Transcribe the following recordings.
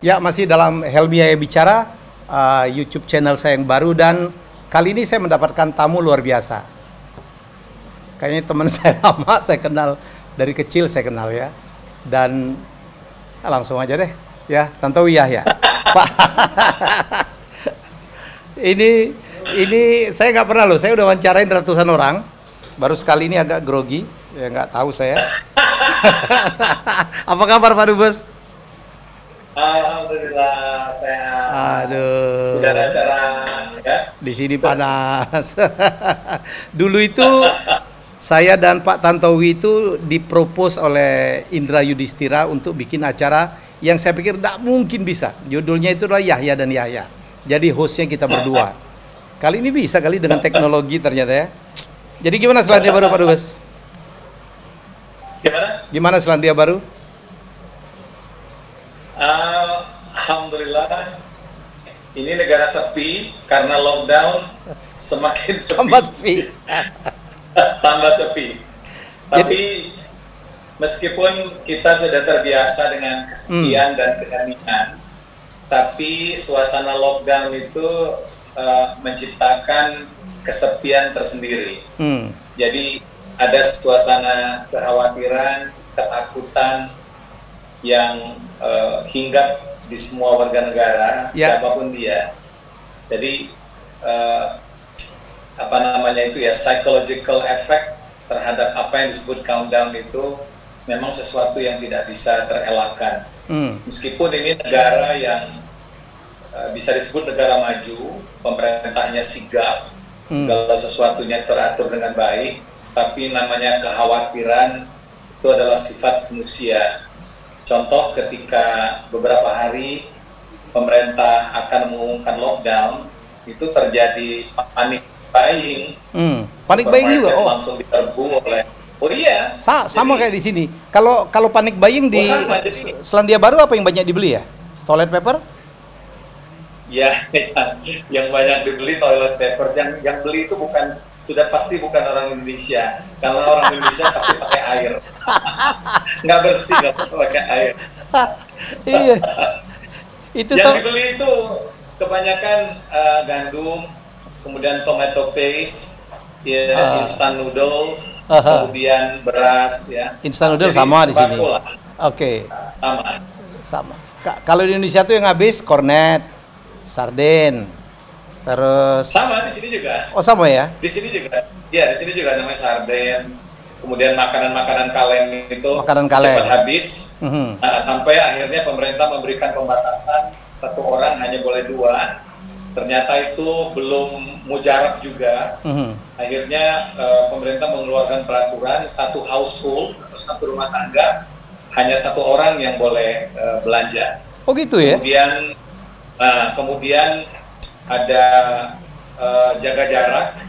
Ya, masih dalam Helmi Yahya Bicara, YouTube channel saya yang baru, dan kali ini saya mendapatkan tamu luar biasa. Kayaknya teman saya lama, saya kenal dari kecil, saya kenal ya. Dan langsung aja deh, ya, Tantowi Yahya. Pak, ini saya nggak pernah loh, saya udah wawancarain ratusan orang, baru sekali ini agak grogi, ya nggak tahu saya. Apa kabar Pak Dubes? Alhamdulillah sehat. Aduh. Udah acara ya? Di sini panas. Dulu itu saya dan Pak Tantowi itu dipropos oleh Indra Yudhistira untuk bikin acara yang saya pikir tidak mungkin bisa. Judulnya itu adalah Yahya dan Yahya. Jadi hostnya kita berdua. Kali ini bisa kali dengan teknologi ternyata ya. Jadi gimana Selandia Baru Pak Dubes? Gimana? Gimana Selandia Baru? Alhamdulillah, ini negara sepi karena lockdown, semakin sepi. Tambah sepi. Tambah sepi. Tapi meskipun kita sudah terbiasa dengan kesepian dan keheningan, tapi suasana lockdown itu menciptakan kesepian tersendiri. Jadi ada suasana kekhawatiran, ketakutan yang hinggap di semua warga negara, siapapun dia. Jadi apa namanya itu ya, psychological effect terhadap apa yang disebut countdown itu memang sesuatu yang tidak bisa terelakkan. Meskipun ini negara yang bisa disebut negara maju, pemerintahnya sigap, segala sesuatunya teratur dengan baik, tapi namanya kekhawatiran itu adalah sifat manusia. Contoh ketika beberapa hari pemerintah akan mengumumkan lockdown, itu terjadi panik buying. Panik buying juga, langsung diserbu oleh. Oh iya. Sama kayak di sini. Kalau panik buying di Selandia Baru apa yang banyak dibeli ya? Toilet paper? Ya, yang banyak dibeli toilet papers. Yang beli itu sudah pasti bukan orang Indonesia, karena orang Indonesia pasti pakai air. Nggak bersih kalau pakai air. Iya. Itu yang dibeli itu kebanyakan gandum, kemudian tomato paste, ya, instant noodle, kemudian beras, ya. Instant noodle sama di sini. Oke. Sama. Kalau di Indonesia tuh yang habis kornet, sarden, terus. Sama di sini juga. Oh sama ya? Di sini juga. Ya, di sini juga namanya sarden. Kemudian makanan-makanan kaleng itu cepat habis, sampai akhirnya pemerintah memberikan pembatasan, satu orang hanya boleh 2. Ternyata itu belum mujarab juga. Akhirnya pemerintah mengeluarkan peraturan satu household atau satu rumah tangga hanya 1 orang yang boleh belanja. Oh gitu ya? Kemudian ada jaga jarak.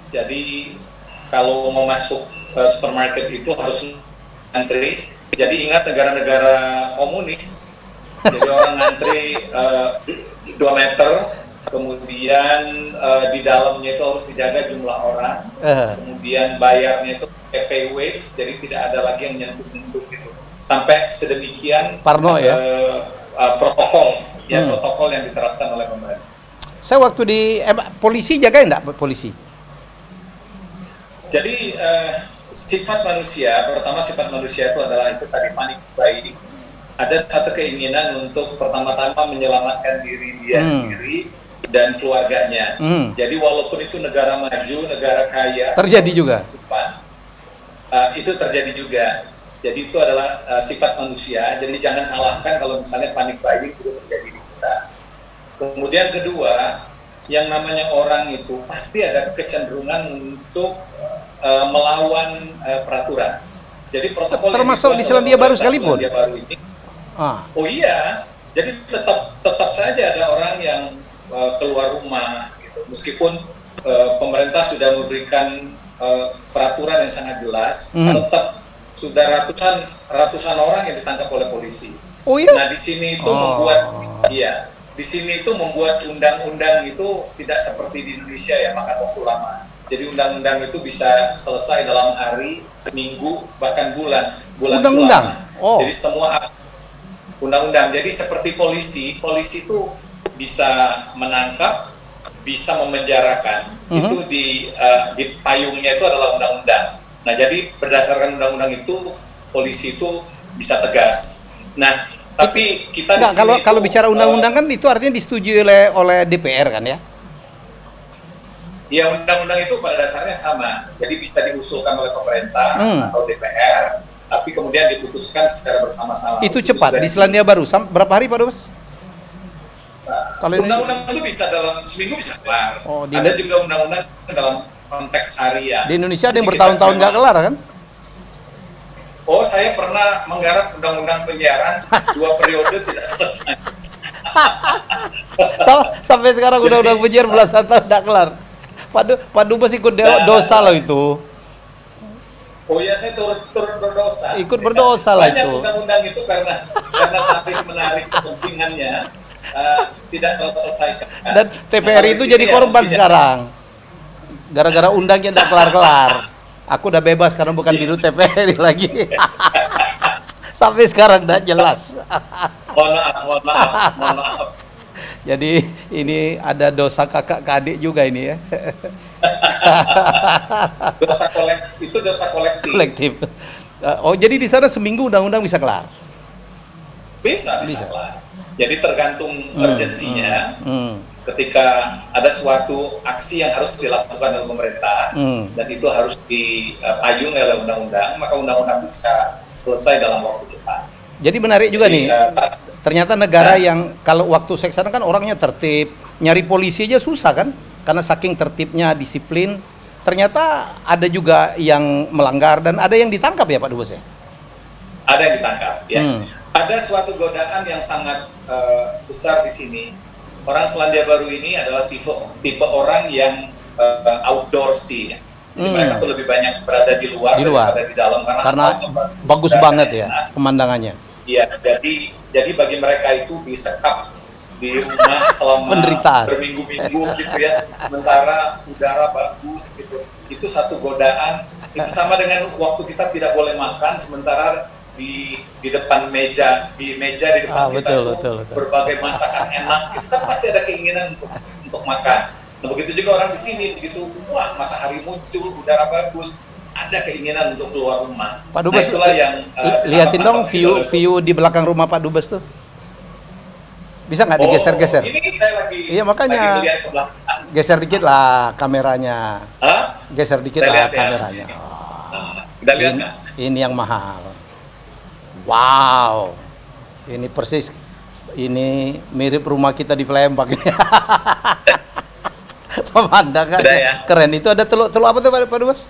Jadi kalau mau masuk supermarket itu harus antri. Jadi ingat negara-negara komunis, jadi orang ngantri 2 meter, kemudian di dalamnya itu harus dijaga jumlah orang, kemudian bayarnya itu pay wave, jadi tidak ada lagi yang nyentuh-nyentuh gitu. Sampai sedemikian parno ya protokol yang diterapkan oleh pemerintah. Saya waktu di polisi jagain enggak polisi? Jadi sifat manusia itu adalah itu tadi panik buying. Ada satu keinginan untuk pertama-tama menyelamatkan diri dia sendiri dan keluarganya. Jadi walaupun itu negara maju, negara kaya, terjadi juga. Itu terjadi juga. Jadi itu adalah sifat manusia. Jadi jangan salahkan kalau misalnya panik buying itu terjadi di kita. Kemudian kedua, yang namanya orang itu pasti ada kecenderungan untuk melawan peraturan. Jadi protokol termasuk di Selandia Baru sekalipun. Selandia Baru ini. Oh iya, jadi tetap saja ada orang yang keluar rumah, gitu. Meskipun pemerintah sudah memberikan peraturan yang sangat jelas, tetap sudah ratusan orang yang ditangkap oleh polisi. Oh iya. Nah di sini itu membuat undang-undang itu tidak seperti di Indonesia ya, makan waktu lama. Jadi undang-undang itu bisa selesai dalam hari, minggu, bahkan bulan. Undang-undang. Jadi undang-undang. Jadi seperti polisi itu bisa menangkap, bisa memenjarakan. Itu di payungnya itu adalah undang-undang. Nah, jadi berdasarkan undang-undang itu polisi itu bisa tegas. Nah, tapi kita kalau bicara undang-undang kan itu artinya disetujui oleh DPR kan ya? Ya, undang-undang itu pada dasarnya sama. Jadi bisa diusulkan oleh pemerintah atau DPR, tapi kemudian diputuskan secara bersama-sama. Itu cepat di Selandia Baru. Berapa hari Pak Dubes? Kalau undang-undang itu bisa dalam seminggu bisa kelar. Ada juga undang-undang dalam konteks harian. Di Indonesia ada yang bertahun-tahun nggak kelar kan? Oh, saya pernah menggarap undang-undang penyiaran 2 periode tidak selesai. Sampai sekarang undang-undang penyiaran belasan tahun nggak kelar. Pak Dubes ikut dosa loh itu. Oh ya, saya turut berdosa. Ikut berdosa lah itu. Banyak undang-undang itu karena tarik-menarik kepentingannya tidak terselesaikan. Dan TVRI itu jadi korban sekarang. Gara-gara undangnya tidak kelar-kelar. Aku udah bebas karena bukan di TVRI lagi. Sampai sekarang tidak jelas. Mohon maaf. Jadi ini ada dosa kakak ke adik juga ini ya. dosa kolektif. Oh, jadi di sana seminggu undang-undang bisa kelar? Bisa kelar. Jadi tergantung urgensinya. Ketika ada suatu aksi yang harus dilakukan oleh pemerintah dan itu harus dipayung oleh undang-undang, maka undang-undang bisa selesai dalam waktu cepat. Jadi menarik juga nih. Ternyata negara yang kalau waktu saya kesana kan orangnya tertib, nyari polisi aja susah kan, karena saking tertibnya, disiplin. Ternyata ada juga yang melanggar dan ada yang ditangkap ya Pak Dubes ya? Ada yang ditangkap ya. Ada suatu godaan yang sangat besar di sini. Orang Selandia Baru ini adalah tipe orang yang outdoorsy. Jadi mereka tuh lebih banyak berada di luar daripada di dalam karena bagus banget ya pemandangannya. Iya, jadi bagi mereka itu disekap di rumah selama berminggu-minggu gitu ya, sementara udara bagus gitu. Itu satu godaan. Itu sama dengan waktu kita tidak boleh makan sementara di depan meja di depan kita betul. Berbagai masakan enak. Itu kan pasti ada keinginan untuk makan. Nah, begitu juga orang di sini, begitu wah matahari muncul, udara bagus, ada keinginan untuk keluar rumah. Pak Dubes, nah, itulah yang lihatin dong view di belakang rumah Pak Dubes tuh. Bisa nggak digeser-geser? Ini saya lagi. Iya makanya. Lagi ke belakang. Geser dikit lah kameranya. Geser dikit lah kameranya. Udah lihat nggak? Ini yang mahal. Wow. Ini persis. Ini mirip rumah kita di Palembang. Pemandangannya ya? Keren. Itu ada teluk apa tuh Pak Dubes?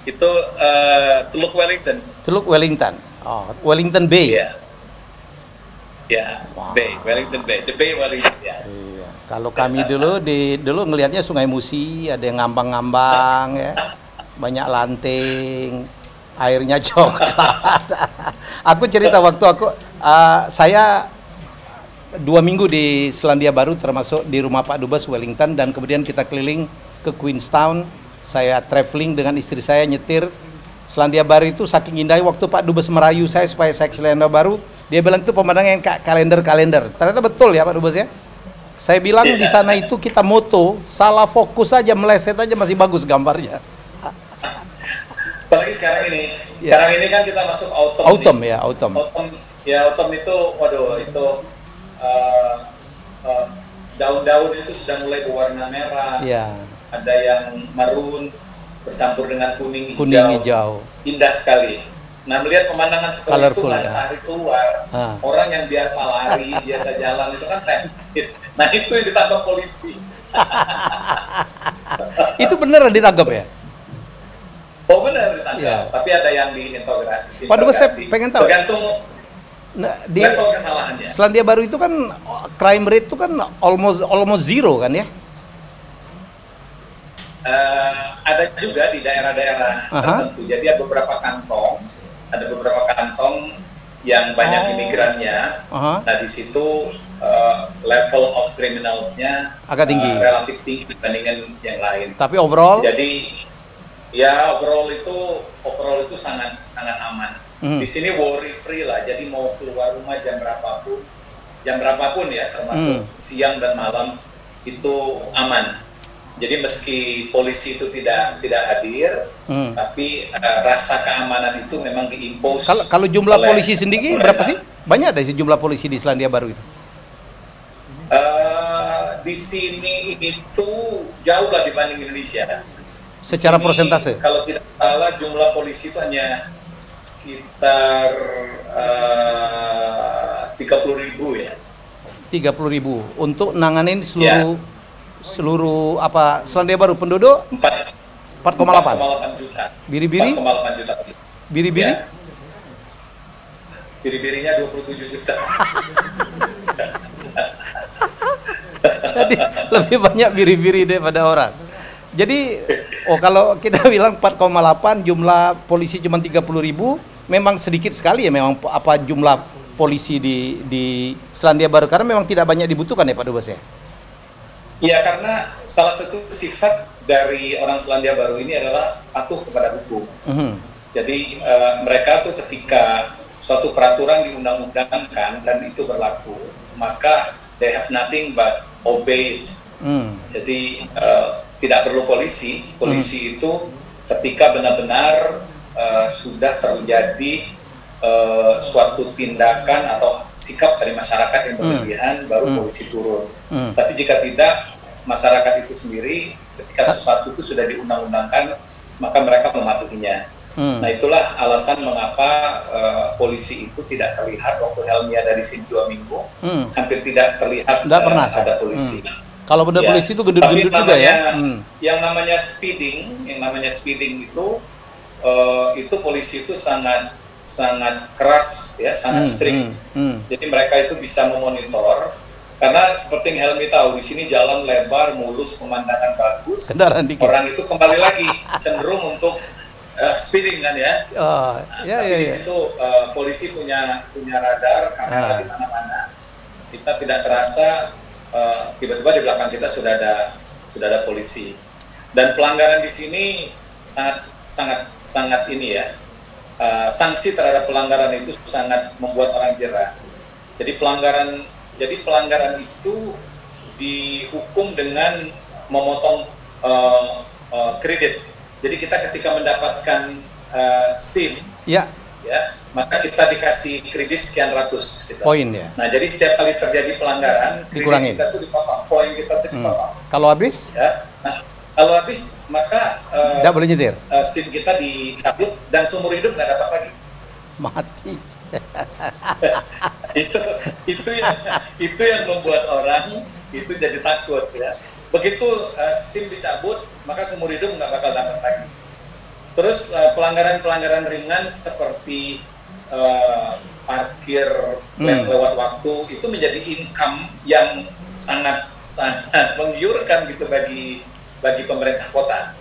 Itu Teluk Wellington. Teluk Wellington. Oh, Wellington Bay. Iya. Ya, wow. Wellington Bay, the Bay Wellington ya. Iya. Kalau kami dulu ngelihatnya Sungai Musi, ada yang ngambang-ngambang ya. Banyak lanting, airnya coklat. Aku cerita waktu saya 2 minggu di Selandia Baru termasuk di rumah Pak Dubes Wellington dan kemudian kita keliling ke Queenstown. Saya traveling dengan istri saya nyetir. Selandia Baru itu saking indahnya waktu Pak Dubes merayu saya supaya saya ke Selandia Baru, dia bilang itu pemandangan yang kalender-kalender. Ternyata betul ya Pak Dubes ya. Saya bilang di sana itu kita moto, salah fokus aja, meleset aja masih bagus gambarnya. Apalagi sekarang ini kan kita masuk autumn. Autumn ya, autumn. Autumn itu, waduh itu daun-daun itu sudah mulai berwarna merah. Ya. Ada yang marun bercampur dengan kuning hijau. Indah sekali. Nah, melihat pemandangan seperti colorful, itu matahari keluar, orang yang biasa lari, biasa jalan itu kan tempted. Nah, itu yang ditangkap polisi. Itu beneran ditangkap ya? Oh, benar ditangkap. Ya. Tapi ada yang diinterogasi. Pak Dubes, saya pengen tahu. Tergantung di level kesalahannya. Selandia Baru itu kan crime rate itu kan almost zero kan ya? Ada juga di daerah-daerah tertentu. Jadi ada beberapa kantong yang banyak imigrannya. Nah, di situ level of criminalsnya agak tinggi, relatif tinggi dibandingkan yang lain. Tapi overall? Jadi ya overall itu sangat aman. Di sini worry free lah, jadi mau keluar rumah jam berapapun ya, termasuk siang dan malam itu aman. Jadi meski polisi itu tidak hadir, tapi rasa keamanan itu memang diimpose. Kalau jumlah polisi sendiri berapa sih? Banyak ada sih jumlah polisi di Selandia Baru itu? Di sini itu jauh lah dibanding Indonesia. Secara sini, persentase? Kalau tidak salah jumlah polisi itu hanya sekitar 30.000 ya. 30.000 untuk nanganin seluruh apa Selandia Baru penduduk 4,8 juta. Biri-biri? 4,8 juta. Biri-biri? Ya. Biri-birinya 27 juta. Jadi lebih banyak biri-biri daripada orang. Jadi kalau kita bilang 4,8 jumlah polisi cuma 30.000, memang sedikit sekali ya memang apa jumlah polisi di Selandia Baru, karena memang tidak banyak dibutuhkan ya Pak Dubes ya? Iya, karena salah satu sifat dari orang Selandia Baru ini adalah patuh kepada hukum. Jadi mereka tuh ketika suatu peraturan diundang-undangkan dan itu berlaku, maka they have nothing but obey it. Jadi tidak perlu polisi. Polisi itu ketika benar-benar sudah terjadi suatu tindakan atau sikap dari masyarakat yang berlebihan, baru polisi turun. Tapi jika tidak, masyarakat itu sendiri ketika sesuatu itu sudah diundang-undangkan, maka mereka mematuhinya. Nah, itulah alasan mengapa polisi itu tidak terlihat. Waktu Helmi ada di sini 2 minggu, hampir tidak terlihat ada polisi. Kalau benar polisi itu gendut-gendut juga ya. Yang namanya speeding itu polisi itu sangat keras ya, sangat strict. Jadi mereka itu bisa memonitor, karena seperti yang Helmi tahu, di sini jalan lebar, mulus, pemandangan bagus, orang itu kembali lagi cenderung untuk speeding kan ya. Tapi di situ polisi punya radar, kamera di mana-mana. Kita tidak terasa tiba-tiba di belakang kita sudah ada polisi. Dan pelanggaran di sini sangat ini ya. Sanksi terhadap pelanggaran itu sangat membuat orang jera. Jadi pelanggaran itu dihukum dengan memotong kredit. Jadi kita ketika mendapatkan SIM, ya, maka kita dikasih kredit sekian ratus gitu. Poin ya. Nah, jadi setiap kali terjadi pelanggaran, kredit kita tuh dipotong, poin kita tuh dipotong. Kalau habis? Ya. Nah, kalau habis maka tidak boleh nyetir. SIM kita dicabut dan seumur hidup nggak dapat lagi. Mati. itu yang membuat orang itu jadi takut ya. Begitu SIM dicabut, maka seumur hidup nggak bakal dapat lagi. Terus pelanggaran-pelanggaran ringan seperti parkir lewat waktu itu menjadi income yang sangat menggiurkan gitu bagi pemerintah kota.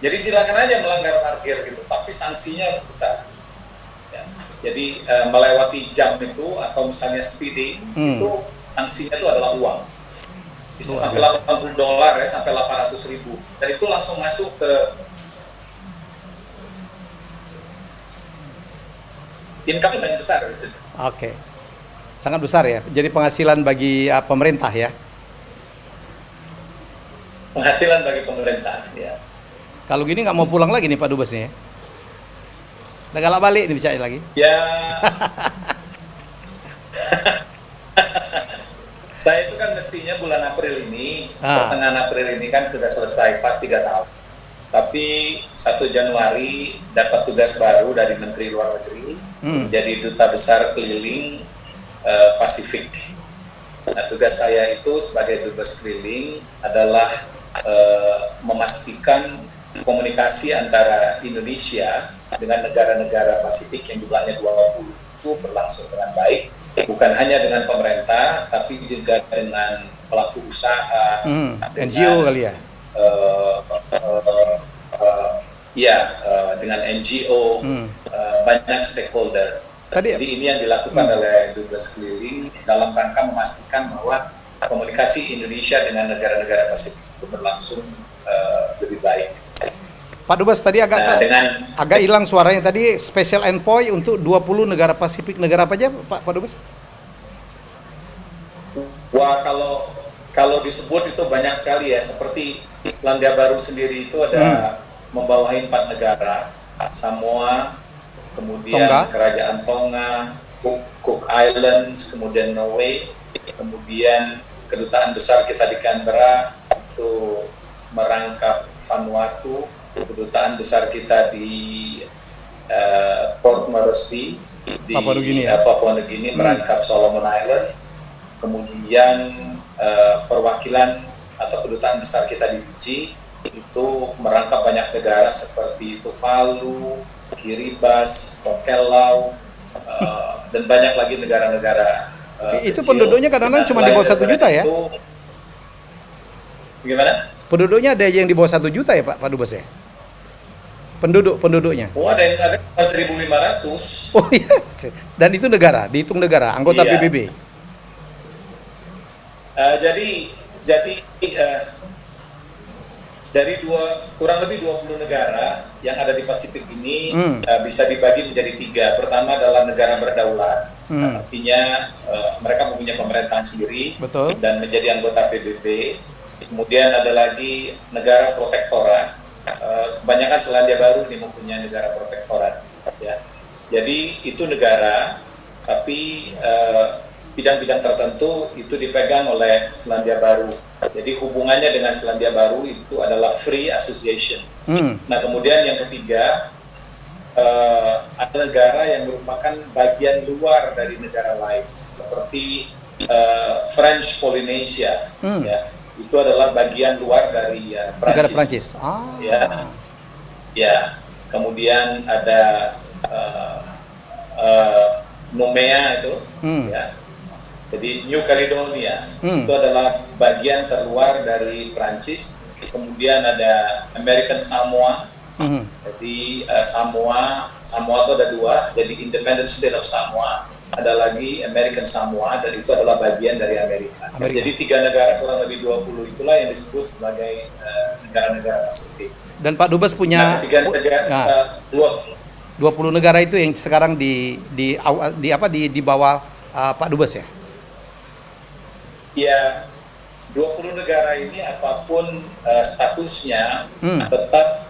Jadi silakan aja melanggar parkir gitu, tapi sanksinya besar. Ya. Jadi melewati jam itu atau misalnya speeding itu sanksinya itu adalah uang. Bisa sampai $80 ya, sampai 800.000. Dan itu langsung masuk ke income yang besar di situ. Oke. Sangat besar ya. Jadi penghasilan bagi pemerintah ya. Penghasilan bagi pemerintah ya. Kalau gini nggak mau pulang lagi nih Pak Dubesnya ya. Udah galak balik nih bicara lagi. Ya. Saya itu kan mestinya bulan April ini, pertengahan April ini kan sudah selesai pas 3 tahun. Tapi 1 Januari dapat tugas baru dari Menteri Luar Negeri, jadi Duta Besar Keliling Pasifik. Nah, tugas saya itu sebagai Dubes Keliling adalah memastikan komunikasi antara Indonesia dengan negara-negara Pasifik yang jumlahnya 20 itu berlangsung dengan baik. Bukan hanya dengan pemerintah, tapi juga dengan pelaku usaha, NGO kali ya? Dengan NGO, banyak stakeholder. Jadi ini yang dilakukan oleh Dubes Keliling dalam rangka memastikan bahwa komunikasi Indonesia dengan negara-negara Pasifik itu berlangsung lebih baik. Pak Dubes tadi dengan agak hilang suaranya tadi. Special envoy untuk 20 negara Pasifik, negara apa aja Pak Dubes? Wah, kalau disebut itu banyak sekali ya. Seperti Selandia Baru sendiri itu ada membawahi 4 negara, Samoa, kemudian Tonga. Kerajaan Tonga, Cook Islands, kemudian Norway, kemudian kedutaan besar kita di Canberra itu merangkap Vanuatu, kedutaan besar kita di Port Moresby di Papua Nugini merangkap Solomon Island, kemudian perwakilan atau kedutaan besar kita di Fiji itu merangkap banyak negara seperti Tuvalu, Kiribati, Tokelau, dan banyak lagi negara-negara itu kecil. Penduduknya kadang-kadang cuma di bawah 1 juta ya? Bagaimana? Penduduknya ada yang di bawah 1 juta ya Pak Dubes ya? Penduduknya? Oh, ada 1.500. Oh iya, dan itu negara, dihitung negara, anggota PBB. Jadi dari kurang lebih 20 negara yang ada di Pasifik ini bisa dibagi menjadi 3. Pertama adalah negara berdaulat, artinya mereka mempunyai pemerintahan sendiri. Betul. Dan menjadi anggota PBB. Kemudian ada lagi negara protektorat. Kebanyakan Selandia Baru ini mempunyai negara protektorat. Ya. Jadi itu negara, tapi bidang-bidang tertentu itu dipegang oleh Selandia Baru. Jadi hubungannya dengan Selandia Baru itu adalah free association. Nah, kemudian yang ketiga, ada negara yang merupakan bagian luar dari negara lain, seperti French Polynesia. Ya, itu adalah bagian luar dari Prancis. Negara Prancis. Ya. Kemudian ada Nomea itu, ya. Jadi New Caledonia itu adalah bagian terluar dari Prancis. Kemudian ada American Samoa. Jadi Samoa itu ada 2. Jadi Independent State of Samoa. Ada lagi American Samoa, dan itu adalah bagian dari Amerika. Jadi 3 negara kurang lebih 20 itulah yang disebut sebagai negara-negara Pasifik. Dan Pak Dubes punya 20 negara itu yang sekarang di bawah Pak Dubes ya? Ya, 20 negara ini apapun statusnya tetap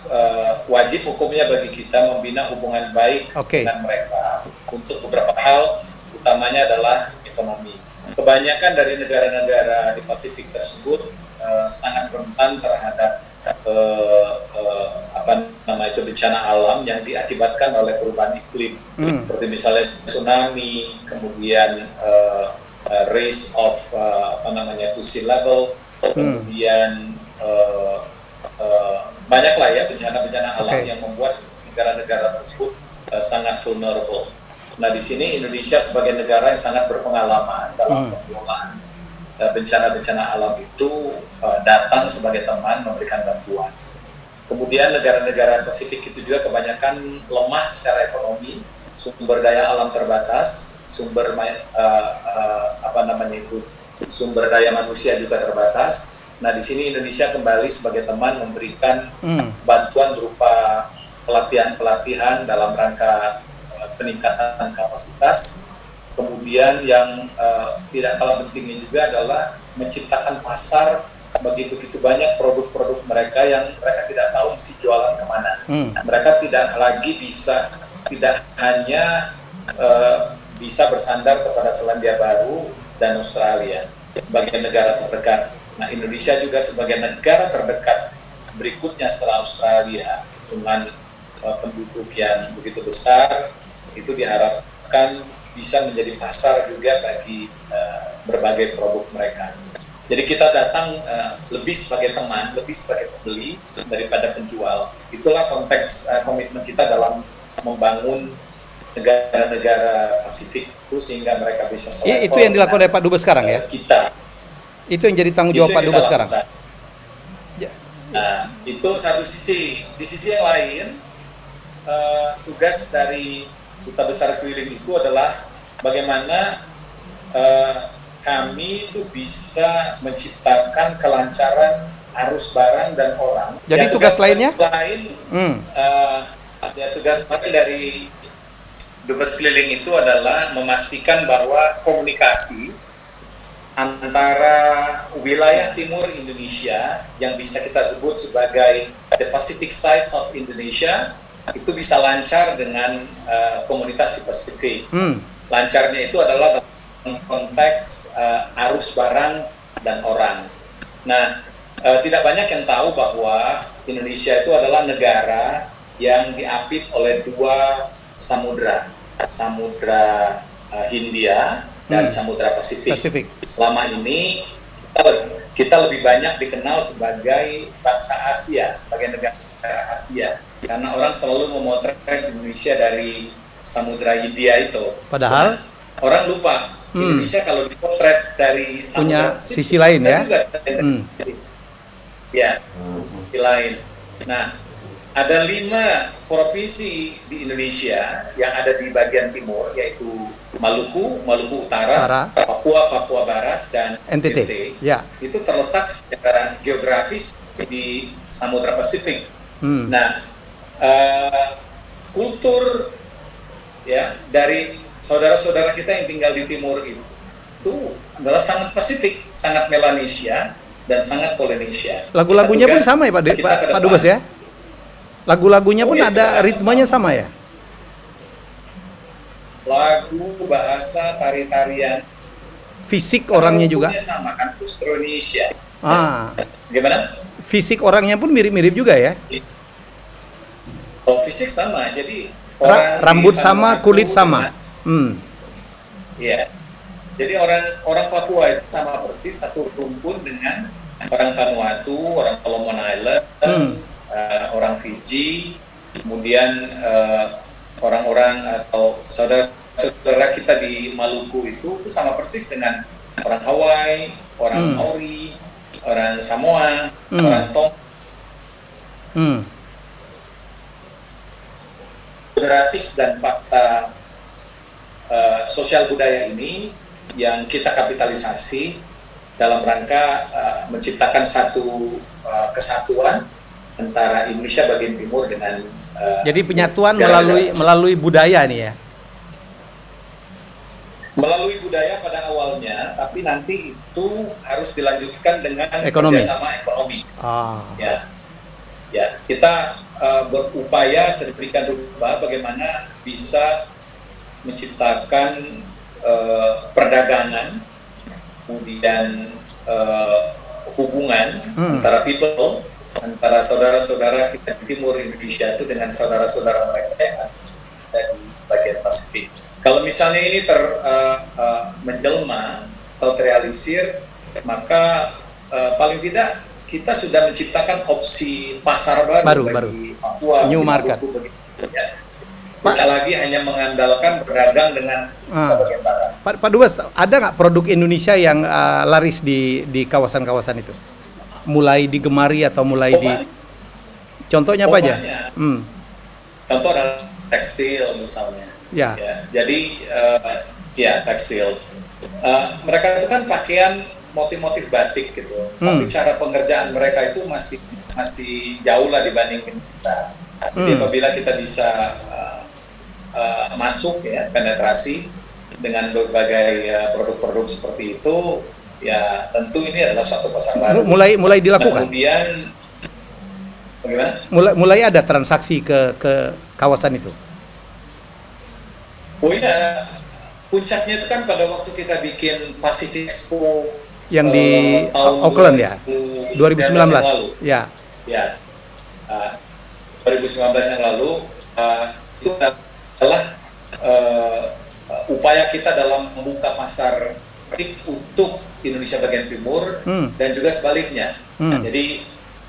wajib hukumnya bagi kita membina hubungan baik dengan mereka untuk beberapa hal, utamanya adalah ekonomi. Kebanyakan dari negara-negara di Pasifik tersebut sangat rentan terhadap bencana alam yang diakibatkan oleh perubahan iklim, seperti misalnya tsunami, kemudian raise of to sea level, kemudian banyaklah ya bencana-bencana alam yang membuat negara-negara tersebut sangat vulnerable. Nah, di sini Indonesia sebagai negara yang sangat berpengalaman dalam pengelolaan bencana-bencana alam itu datang sebagai teman memberikan bantuan. Kemudian negara-negara Pasifik itu juga kebanyakan lemah secara ekonomi, sumber daya alam terbatas, sumber daya manusia juga terbatas. Nah, di sini Indonesia kembali sebagai teman memberikan bantuan berupa pelatihan-pelatihan dalam rangka peningkatan kapasitas. Kemudian yang tidak kalah pentingnya juga adalah menciptakan pasar bagi begitu banyak produk-produk mereka yang mereka tidak tahu mesti jualan kemana. Mereka tidak hanya bisa bersandar kepada Selandia Baru dan Australia sebagai negara terdekat. Nah, Indonesia juga sebagai negara terdekat berikutnya setelah Australia dengan penduduk yang begitu besar, itu diharapkan bisa menjadi pasar juga bagi berbagai produk mereka. Jadi kita datang lebih sebagai teman, lebih sebagai pembeli daripada penjual. Itulah konteks komitmen kita dalam membangun negara-negara Pasifik itu sehingga mereka bisa selevel. Itu yang dilakukan oleh Pak Dubes sekarang ya? Kita. Itu yang jadi tanggung jawab Pak Dubes sekarang? Nah, itu satu sisi. Di sisi yang lain, tugas dari Duta Besar Keliling itu adalah bagaimana kami itu bisa menciptakan kelancaran arus barang dan orang. Jadi tugas lainnya? Tugas lain dari Dubes Keliling itu adalah memastikan bahwa komunikasi antara wilayah timur Indonesia yang bisa kita sebut sebagai the Pacific Sides of Indonesia itu bisa lancar dengan komunitas di Pasifik. Lancarnya itu adalah dalam konteks arus barang dan orang. Nah, tidak banyak yang tahu bahwa Indonesia itu adalah negara yang diapit oleh dua samudra, Samudra Hindia dan Samudra Pasifik. Selama ini kita lebih banyak dikenal sebagai bangsa Asia, sebagai negara Asia, karena orang selalu memotret Indonesia dari Samudra Hindia itu. Padahal orang lupa Indonesia kalau dipotret dari Samudra Pasifik, punya sisi lain ya. Ya, sisi lain. Nah, ada 5 provinsi di Indonesia yang ada di bagian timur, yaitu Maluku, Maluku Utara, Papua Barat, dan NTT. Ya. Itu terletak secara geografis di Samudra Pasifik. Nah, kultur ya dari saudara-saudara kita yang tinggal di timur itu adalah sangat Pasifik, sangat Melanesia, dan sangat Polinesia. Lagu-lagunya pun sama ya Pak Dubes ya? Lagu-lagunya pun ada ritmenya sama ya? Lagu, bahasa, tari-tarian. Fisik orangnya juga? Sama kan, Austronesia. Gimana? Fisik orangnya pun mirip-mirip juga ya? Oh, fisik sama. Jadi rambut sama, kulit sama. Iya. Jadi orang Papua itu sama persis, satu rumpun dengan orang Vanuatu, orang Solomon Island, orang Fiji, kemudian orang-orang atau saudara-saudara kita di Maluku itu sama persis dengan orang Hawaii, orang Maori, orang Samoa, orang Tong. Geografis dan fakta sosial budaya ini yang kita kapitalisasi dalam rangka menciptakan satu kesatuan antara Indonesia bagian timur dengan jadi penyatuan melalui budaya nih ya. Melalui budaya pada awalnya, tapi nanti itu harus dilanjutkan dengan kerjasama ekonomi. Ya, kita berupaya sedemikian rupa bagaimana bisa menciptakan perdagangan, kemudian hubungan antara people, antara saudara-saudara kita di timur Indonesia itu dengan saudara-saudara mereka yang ada di bagian Pasifik. Kalau misalnya ini menjelma atau terrealisir, maka paling tidak kita sudah menciptakan opsi pasar baru bagi Papua, new market. Tidak lagi hanya mengandalkan berdagang dengan bagian barat. Pak Dubes, ada nggak produk Indonesia yang laris di kawasan-kawasan itu? Mulai digemari atau mulai Contohnya apa aja? Contoh adalah tekstil misalnya. Ya. Jadi tekstil. Mereka itu kan pakaian motif-motif batik gitu. Tapi cara pengerjaan mereka itu masih jauh lah dibandingin kita. Jadi apabila kita bisa masuk ya, penetrasi dengan berbagai produk-produk seperti itu, ya tentu ini adalah suatu pasar baru. Mulai dilakukan. Nah, kemudian bagaimana? Mulai ada transaksi ke kawasan itu. Oh iya, puncaknya itu kan pada waktu kita bikin Pacific Expo yang di Auckland ya, 2019. Ya. 2019 yang lalu itu adalah upaya kita dalam membuka pasar untuk Indonesia bagian timur dan juga sebaliknya. Jadi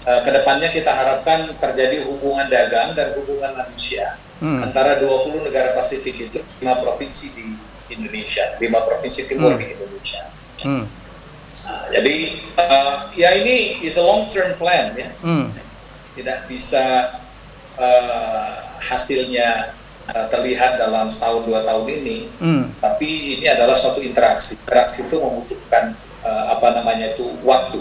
kedepannya kita harapkan terjadi hubungan dagang dan hubungan manusia antara 20 negara Pasifik itu 5 provinsi di Indonesia, 5 provinsi timur di Indonesia. Jadi ya ini is a long term plan ya, tidak bisa hasilnya terlihat dalam setahun 2 tahun ini, tapi ini adalah suatu interaksi. Interaksi itu membutuhkan waktu.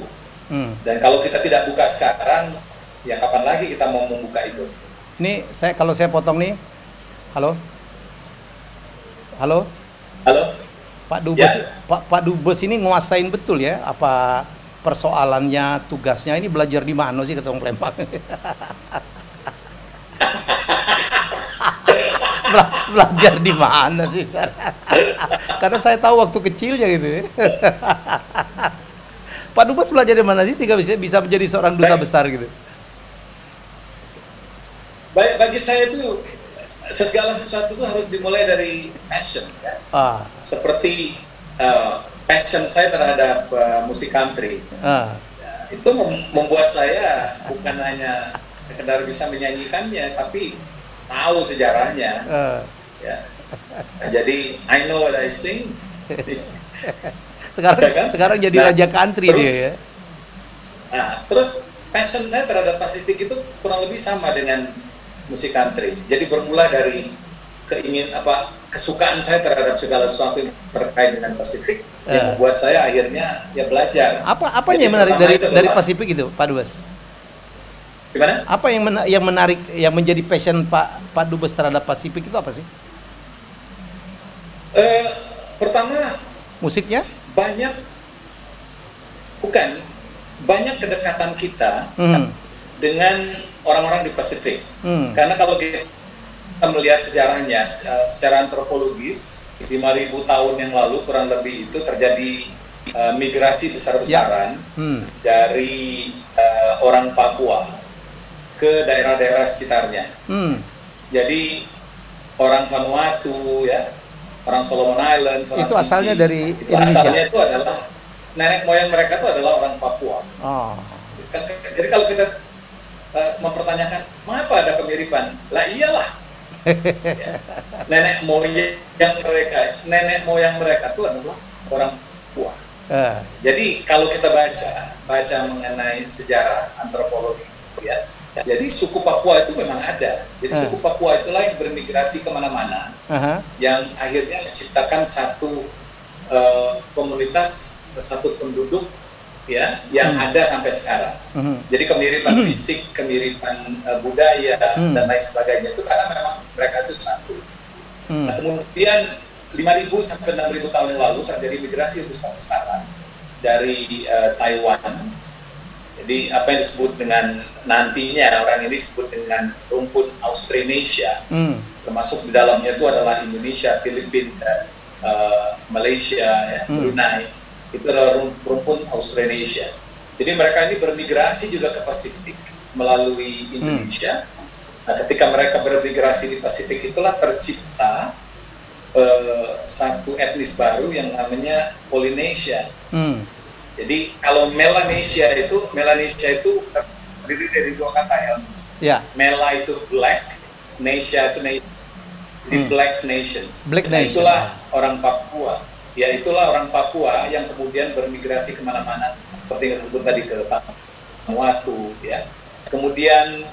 Dan kalau kita tidak buka sekarang, ya kapan lagi kita mau membuka itu? Ini kalau saya potong nih, halo, halo, halo, Pak Dubes, ya. Pak Dubes ini nguasain betul ya apa persoalannya, tugasnya ini belajar di mana sih ketemu Lempang? Belajar di mana sih? Karena saya tahu waktu kecilnya gitu ya. Pak Dubes belajar di mana sih sehingga bisa menjadi seorang duta besar gitu? Bagi saya itu segala sesuatu itu harus dimulai dari passion kan. Seperti passion saya terhadap musik country. Itu membuat saya bukan hanya sekedar bisa menyanyikannya, tapi tahu sejarahnya. Ya. Jadi I know what I sing. Sekarang jadi raja country terus, dia ya. Nah, terus passion saya terhadap Pasifik itu kurang lebih sama dengan musik country. Jadi bermula dari kesukaan saya terhadap segala sesuatu yang terkait dengan Pasifik yang membuat saya akhirnya ya belajar. Apanya yang menarik dari Pasifik itu, Pak Dubes? Gimana? Apa yang menarik, yang menjadi passion Pak Dubes terhadap Pasifik itu apa sih? Pertama, musiknya? Banyak kedekatan kita dengan orang-orang di Pasifik. Karena kalau kita melihat sejarahnya secara antropologis, 5.000 tahun yang lalu kurang lebih itu terjadi migrasi besar-besaran dari orang Papua ke daerah-daerah sekitarnya. Jadi orang Vanuatu ya, orang Solomon Island, orang itu asalnya Fiji, dari itu Indonesia. Asalnya itu adalah nenek moyang mereka itu adalah orang Papua. Jadi kalau kita mempertanyakan mengapa ada kemiripan, lah iyalah. Ya. Nenek moyang mereka itu adalah orang Papua. Jadi kalau kita baca mengenai sejarah antropologi ya, jadi suku Papua itu memang ada. Jadi suku Papua itulah yang bermigrasi kemana-mana, yang akhirnya menciptakan satu komunitas, satu penduduk ya yang ada sampai sekarang. Jadi kemiripan fisik, kemiripan budaya dan lain sebagainya itu karena memang mereka itu satu. Nah, kemudian 5.000 sampai 6.000 tahun yang lalu terjadi migrasi besar-besaran dari Taiwan. Jadi apa yang disebut dengan nantinya orang ini disebut dengan rumpun Austronesia, termasuk di dalamnya itu adalah Indonesia, Filipina, dan Malaysia, ya, Brunei. Itu adalah rumpun Austronesia. Jadi mereka ini bermigrasi juga ke Pasifik melalui Indonesia. Nah, ketika mereka bermigrasi di Pasifik itulah tercipta satu etnis baru yang namanya Polynesia. Jadi kalau Melanesia itu terdiri dari dua kata ya. Mela itu black, Nesia itu nation. Jadi Black Nations. Itulah orang Papua. Ya itulah orang Papua yang kemudian bermigrasi kemana-mana seperti yang disebut tadi ke Vanuatu ya. Kemudian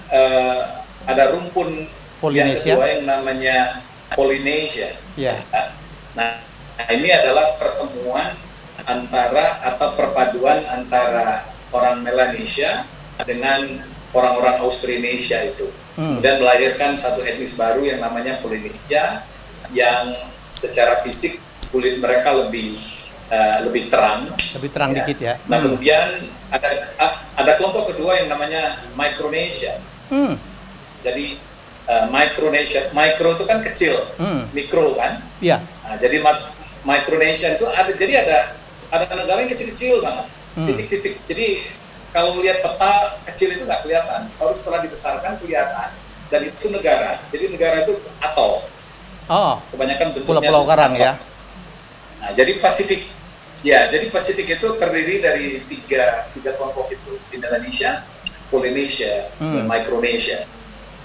ada rumpun Polynesia. Yang kedua yang namanya Polynesia. Yeah. Nah ini adalah pertemuan atau perpaduan antara orang Melanesia dengan orang-orang Austronesia itu. Kemudian melahirkan satu etnis baru yang namanya Polynesia yang secara fisik kulit mereka lebih terang. Lebih terang ya. Dikit ya. Nah kemudian ada kelompok kedua yang namanya Micronesia. Jadi Micronesia, micro itu kan kecil, mikro kan. Iya. Nah, jadi Micronesia itu ada negara yang kecil-kecil banget, titik-titik. Jadi kalau lihat peta kecil itu nggak kelihatan, baru setelah dibesarkan kelihatan. Dan itu negara. Jadi negara itu atol. Kebanyakan bentuknya pulau-pulau karang ya. Nah, jadi Pasifik itu terdiri dari tiga kelompok itu, Indonesia, Polynesia, dan Micronesia.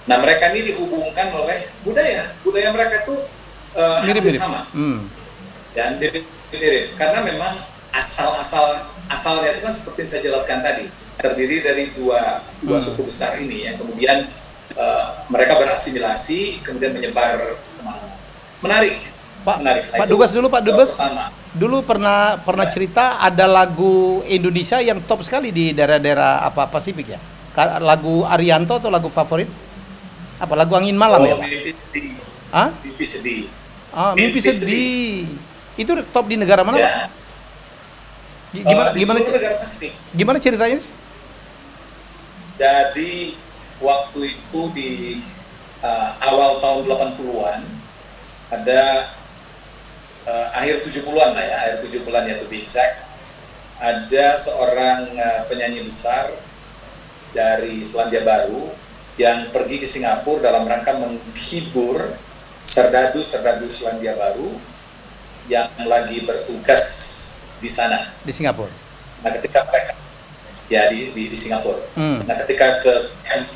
Nah mereka ini dihubungkan oleh budaya mereka itu hampir sama. Dan mirip karena memang asalnya itu kan seperti yang saya jelaskan tadi, terdiri dari dua suku besar ini yang kemudian mereka berasimilasi kemudian menyebar kemana. Menarik. Pak Dubes dulu, Pak Dubes. Dulu pernah cerita ada lagu Indonesia yang top sekali di daerah-daerah apa Pasifik ya. Lagu Arianto atau lagu favorit? Apa lagu Angin Malam ya? Mimpi Sedih. Hah? Mimpi Sedih. Mimpi Sedih. Itu top di negara mana? Ya. Gimana negara Pasifik. Gimana ceritanya? Jadi waktu itu di awal tahun 80-an ada akhir 70-an lah ya, akhir 70-an ya to be exact, ada seorang penyanyi besar dari Selandia Baru yang pergi ke Singapura dalam rangka menghibur serdadu-serdadu Selandia Baru yang lagi bertugas di sana. Di Singapura. Nah, ketika mereka ya di Singapura. Nah, ketika ke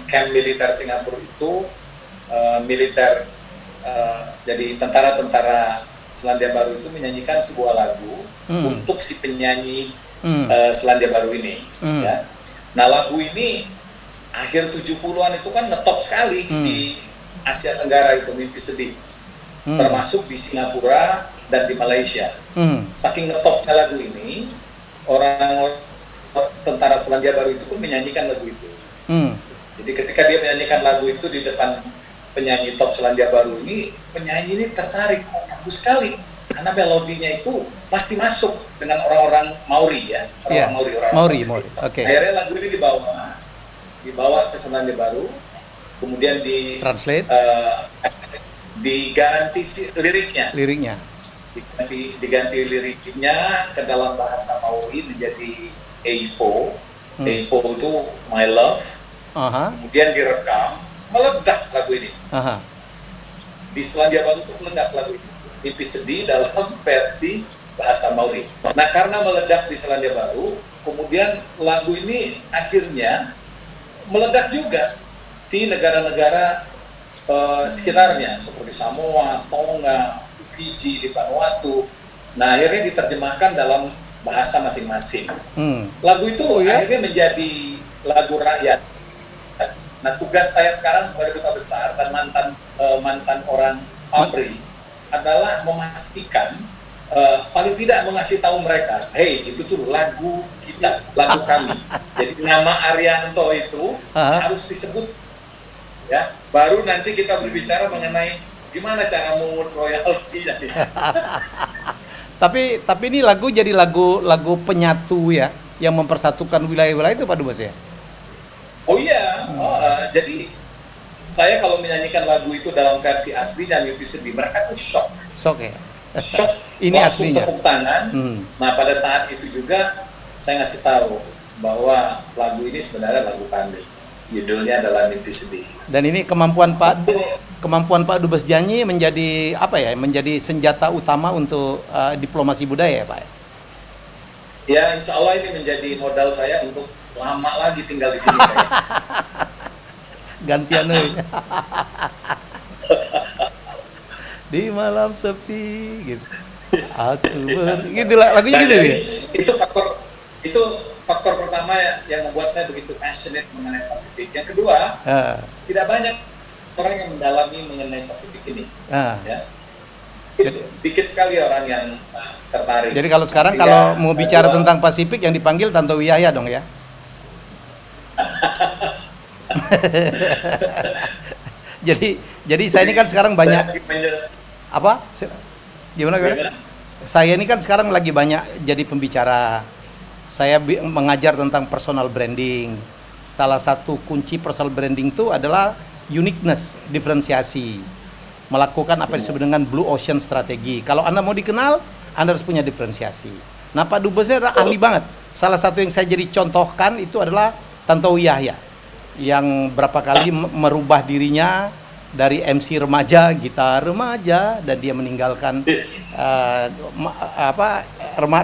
camp militer Singapura itu militer jadi tentara-tentara Selandia Baru itu menyanyikan sebuah lagu untuk si penyanyi Selandia Baru ini. Ya. Nah, lagu ini akhir 70-an itu kan ngetop sekali di Asia Tenggara itu, Mimpi Sedih. Termasuk di Singapura dan di Malaysia. Saking ngetopnya lagu ini, orang tentara Selandia Baru itu pun menyanyikan lagu itu. Jadi ketika dia menyanyikan lagu itu di depan penyanyi top Selandia Baru ini, penyanyi ini tertarik, kok bagus sekali, karena melodinya itu pasti masuk dengan orang-orang Maori ya, orang-orang Maori. Okay. Akhirnya lagu ini dibawa ke Selandia Baru, kemudian translate, diganti liriknya, diganti liriknya ke dalam bahasa Maori menjadi Eipo. Eipo itu My Love. Kemudian direkam, meledak lagu ini. Di Selandia Baru itu meledak lagu ini, Mimpi Sedih dalam versi bahasa Maori. Nah, karena meledak di Selandia Baru, kemudian lagu ini akhirnya meledak juga di negara-negara sekitarnya seperti Samoa, Tonga, Fiji, di Vanuatu. Nah, akhirnya diterjemahkan dalam bahasa masing-masing. Lagu itu akhirnya menjadi lagu rakyat. Nah, tugas saya sekarang sebagai duta besar dan mantan orang Papri adalah memastikan, paling tidak mengasih tahu mereka, hey, itu tuh lagu kita, lagu kami. Jadi nama Arianto itu harus disebut, ya. Baru nanti kita berbicara mengenai gimana cara mengut royalti. Tapi ini lagu jadi lagu penyatu ya, yang mempersatukan wilayah-wilayah itu Pak Dubes ya. Oh iya, jadi saya kalau menyanyikan lagu itu dalam versi aslinya Mimpi Sedih, mereka tuh shock ya. Shock, ini langsung aslinya. tepuk tangan. Nah, pada saat itu juga saya ngasih tahu bahwa lagu ini sebenarnya lagu kami. Judulnya adalah Mimpi Sedih. Dan ini kemampuan Pak Dubes Janji menjadi apa ya? Menjadi senjata utama untuk diplomasi budaya ya Pak. Ya, insya Allah ini menjadi modal saya untuk lama lagi tinggal di sini. Gantian di malam sepi gitu. Gitu lah lagunya gitu ya. Itu faktor pertama yang membuat saya begitu passionate mengenai Pasifik. Yang kedua, tidak banyak orang yang mendalami mengenai Pasifik ini. Ya. Dikit sekali orang yang tertarik. Jadi kalau sekarang kalau mau bicara tentang Pasifik yang dipanggil Tanto Wiyahya dong ya. jadi saya ini kan sekarang banyak apa? Gimana? Saya ini kan sekarang lagi banyak jadi pembicara. Saya mengajar tentang personal branding. Salah satu kunci personal branding itu adalah uniqueness, diferensiasi. Melakukan apa yang disebut dengan blue ocean strategi. Kalau Anda mau dikenal, Anda harus punya diferensiasi. Nah, Pak Dubesnya adalah ahli banget. Salah satu yang saya jadi contohkan itu adalah Tanto Wiyahya, yang berapa kali merubah dirinya dari MC remaja, gitar remaja, dan dia meninggalkan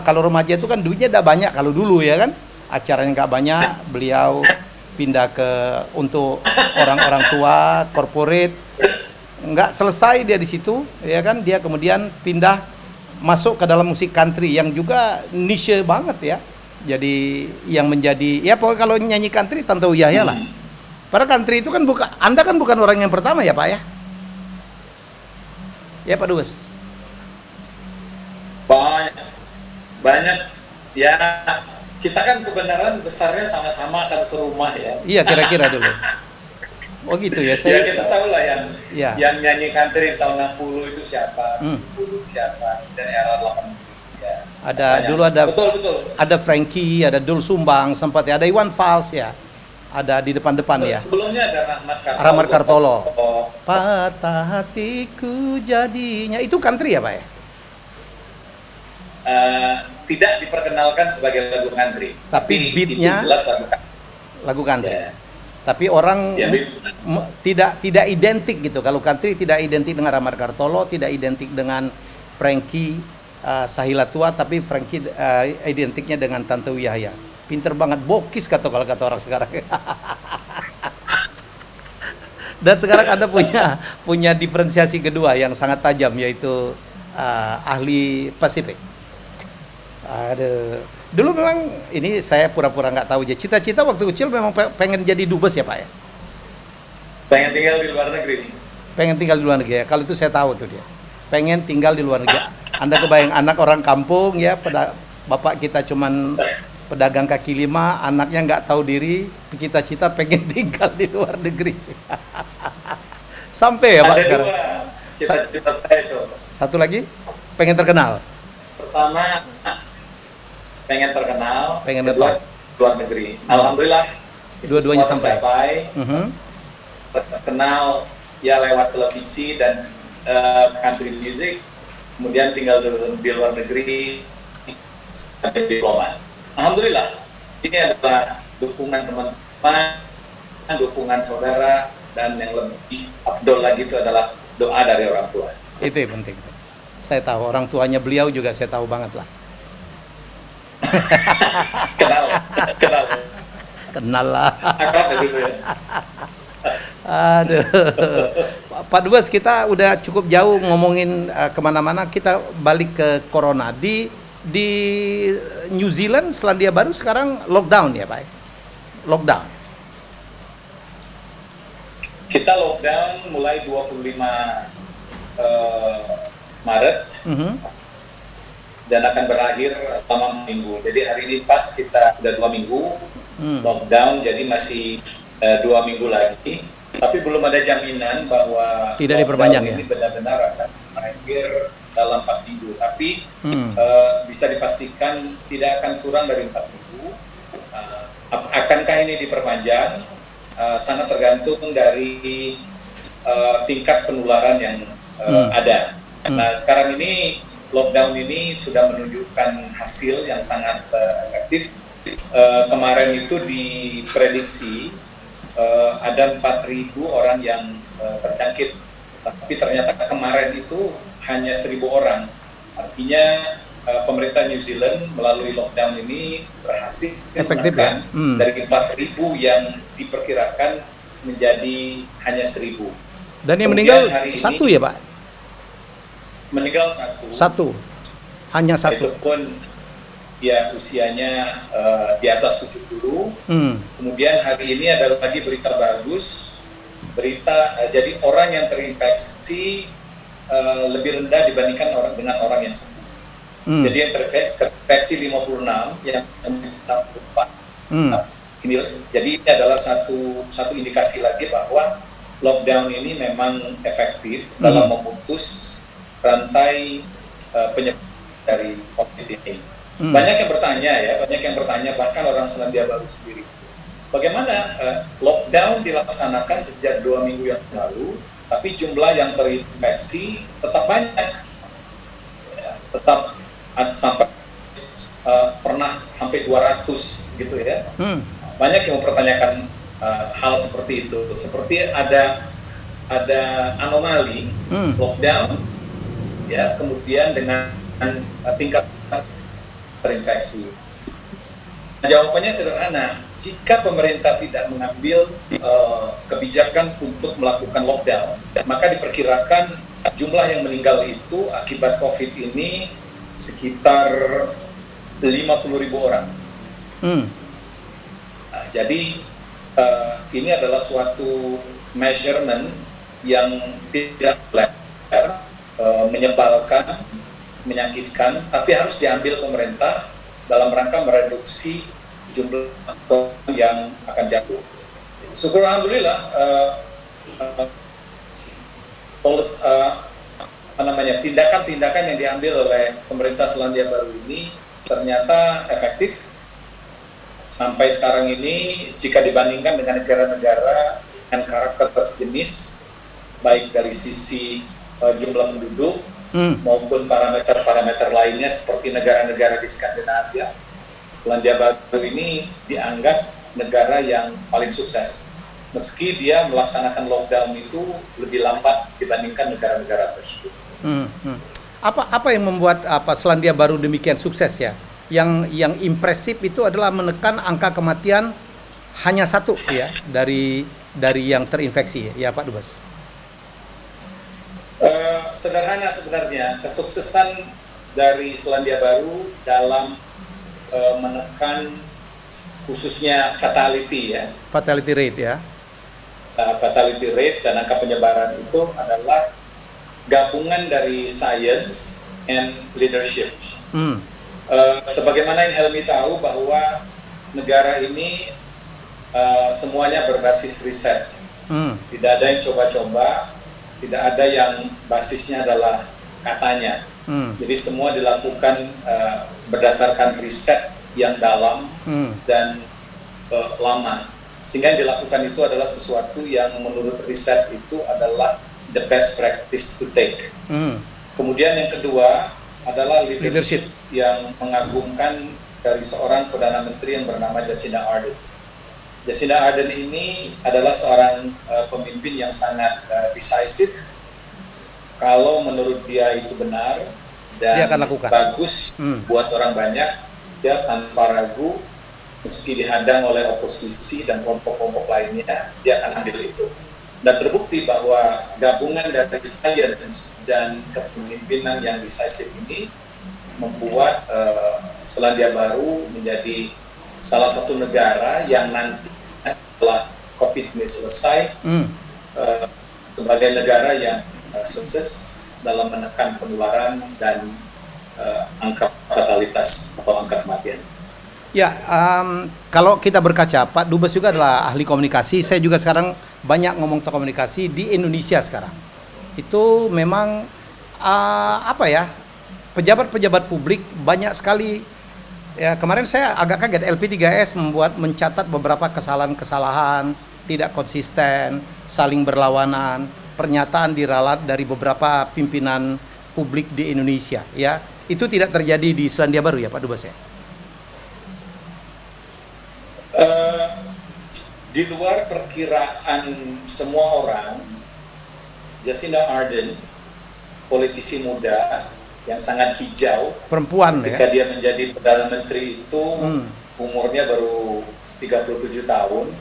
kalau remaja itu kan duitnya udah banyak kalau dulu ya kan, acaranya nggak banyak, beliau pindah untuk orang-orang tua, corporate, nggak selesai dia di situ, ya kan, dia kemudian pindah masuk ke dalam musik country yang juga niche banget ya. Jadi yang menjadi ya pokoknya kalau nyanyi country Tanto Wiyahya lah. Padahal country itu kan Anda kan bukan orang yang pertama ya Pak ya? Ya Pak Dubes. banyak ya. Kita kan kebenaran besarnya sama-sama akan serumah ya. Iya, kira-kira dulu. Oh gitu ya. Ya kita tahu lah yang nyanyi country tahun 60 itu siapa, 70 siapa, dan era 80 ya. Dulu ada betul. Ada Frankie, ada Dul Sumbang, sempat ya, ada Iwan Fals ya. Ada di depan-depan ya. Sebelumnya ada Rahmat Kartolo. Patah hatiku jadinya. Itu country ya, Pak ya? Tidak diperkenalkan sebagai lagu country, tapi beatnya itu jelas lagu country. Yeah. Tapi orang tidak identik gitu. Kalau country tidak identik dengan Rahmat Kartolo, tidak identik dengan Frankie Sahila Tua, tapi Frankie identiknya dengan Tante Wiyahya. Pinter banget, bokis kalau kata orang sekarang. Dan sekarang Anda punya diferensiasi kedua yang sangat tajam, yaitu ahli Pasifik. Aduh, dulu memang ini saya pura-pura nggak tahu aja. Cita-cita waktu kecil memang pengen jadi dubes ya, Pak ya? Pengen tinggal di luar negeri. Pengen tinggal di luar negeri ya. Kalau itu saya tahu tuh dia. Pengen tinggal di luar negeri. Anda kebayang anak orang kampung ya, bapak kita cuman pedagang kaki lima, anaknya nggak tahu diri, cita-cita pengen tinggal di luar negeri. Sampai ya, Pak, sekarang. Dua cita-cita saya itu. Satu lagi, pengen terkenal. Pertama, pengen terkenal, kedua luar negeri. Alhamdulillah dua-duanya sampai. Terkenal ya lewat televisi dan country music, kemudian tinggal di luar negeri sampai diplomat. Alhamdulillah, ini adalah dukungan teman-teman, dukungan saudara, dan yang lebih afdol lagi itu adalah doa dari orang tua. Itu yang penting. Saya tahu orang tuanya beliau juga saya tahu banget lah. Kenal lah. Aduh, Pak Dubes, kita udah cukup jauh ngomongin kemana-mana. Kita balik ke corona. Di New Zealand, Selandia Baru sekarang lockdown ya, Pak? Lockdown. Kita lockdown mulai 25 Maret. Dan akan berakhir selama minggu. Jadi hari ini pas kita udah 2 minggu lockdown, jadi masih 2 minggu lagi. Tapi belum ada jaminan bahwa tidak diperpanjang ini benar-benar akan berakhir dalam 4 minggu. Tapi bisa dipastikan tidak akan kurang dari 4 minggu. Akankah ini diperpanjang? Sangat tergantung dari tingkat penularan yang ada. Nah, sekarang ini lockdown ini sudah menunjukkan hasil yang sangat efektif. Kemarin itu diprediksi ada 4.000 orang yang terjangkit, tapi ternyata kemarin itu hanya 1.000 orang. Artinya pemerintah New Zealand melalui lockdown ini berhasil menekan dari 4.000 yang diperkirakan menjadi hanya 1.000. Dan yang meninggal satu ya, Pak? Meninggal satu, hanya satu. Itu pun ya usianya di atas 70. Kemudian hari ini ada lagi berita bagus, jadi orang yang terinfeksi lebih rendah dibandingkan dengan orang yang sembuh. Jadi yang terinfeksi 56, yang sembuh 64. Jadi ini adalah satu indikasi lagi bahwa lockdown ini memang efektif dalam memutus rantai penyebaran dari COVID ini. Banyak yang bertanya, bahkan orang Selandia Baru sendiri, bagaimana lockdown dilaksanakan sejak 2 minggu yang lalu, tapi jumlah yang terinfeksi tetap banyak, tetap pernah sampai 200 gitu ya. Banyak yang mempertanyakan hal seperti itu, seperti ada anomali lockdown. Ya, kemudian dengan tingkat terinfeksi. Jawabannya sederhana, jika pemerintah tidak mengambil kebijakan untuk melakukan lockdown, maka diperkirakan jumlah yang meninggal itu akibat COVID ini sekitar 50.000 orang. Nah, jadi ini adalah suatu measurement yang tidak menyebalkan, menyakitkan, tapi harus diambil pemerintah dalam rangka mereduksi jumlah yang akan jatuh. Syukur alhamdulillah, tindakan-tindakan yang diambil oleh pemerintah Selandia Baru ini ternyata efektif. Sampai sekarang ini, jika dibandingkan dengan negara-negara dengan karakter sejenis, baik dari sisi jumlah penduduk maupun parameter-parameter lainnya seperti negara-negara di Skandinavia, Selandia Baru ini dianggap negara yang paling sukses, meski dia melaksanakan lockdown itu lebih lambat dibandingkan negara-negara tersebut. Apa yang membuat Selandia Baru demikian sukses ya? Yang impresif itu adalah menekan angka kematian hanya 1 ya dari yang terinfeksi ya Pak Dubes. Sederhana sebenarnya kesuksesan dari Selandia Baru dalam menekan khususnya fatality rate ya. Fatality rate dan angka penyebaran itu adalah gabungan dari science and leadership. Sebagaimana yang Helmi tahu bahwa negara ini semuanya berbasis riset. Tidak ada yang coba-coba, tidak ada yang basisnya adalah katanya. Jadi semua dilakukan berdasarkan riset yang dalam dan lama. Sehingga yang dilakukan itu adalah sesuatu yang menurut riset itu adalah the best practice to take. Kemudian yang kedua adalah leadership yang mengagumkan dari seorang Perdana Menteri yang bernama Jacinda Ardern. Jacinda Ardern ini adalah seorang pemimpin yang sangat decisive. Kalau menurut dia itu benar dan dia akan lakukan. Bagus buat orang banyak, dia tanpa ragu, meski dihadang oleh oposisi dan kelompok-kelompok lainnya, dia akan ambil itu. Dan terbukti bahwa gabungan dari science dan kepemimpinan yang decisive ini membuat Selandia Baru menjadi salah satu negara yang nanti setelah COVID ini selesai sebagai negara yang sukses dalam menekan penularan dan angka fatalitas atau angka kematian. Ya, kalau kita berkaca, Pak Dubes juga adalah ahli komunikasi. Saya juga sekarang banyak ngomong tentang komunikasi di Indonesia sekarang. Itu memang pejabat-pejabat publik banyak sekali. Ya, kemarin saya agak kaget, LP3S mencatat beberapa kesalahan-kesalahan, tidak konsisten, saling berlawanan, pernyataan diralat dari beberapa pimpinan publik di Indonesia. Ya, itu tidak terjadi di Selandia Baru ya Pak Dubes ya? Di luar perkiraan semua orang, Jacinda Ardern, politisi muda yang sangat hijau, perempuan ketika ya? dia menjadi Perdana Menteri itu umurnya baru 37 tahun.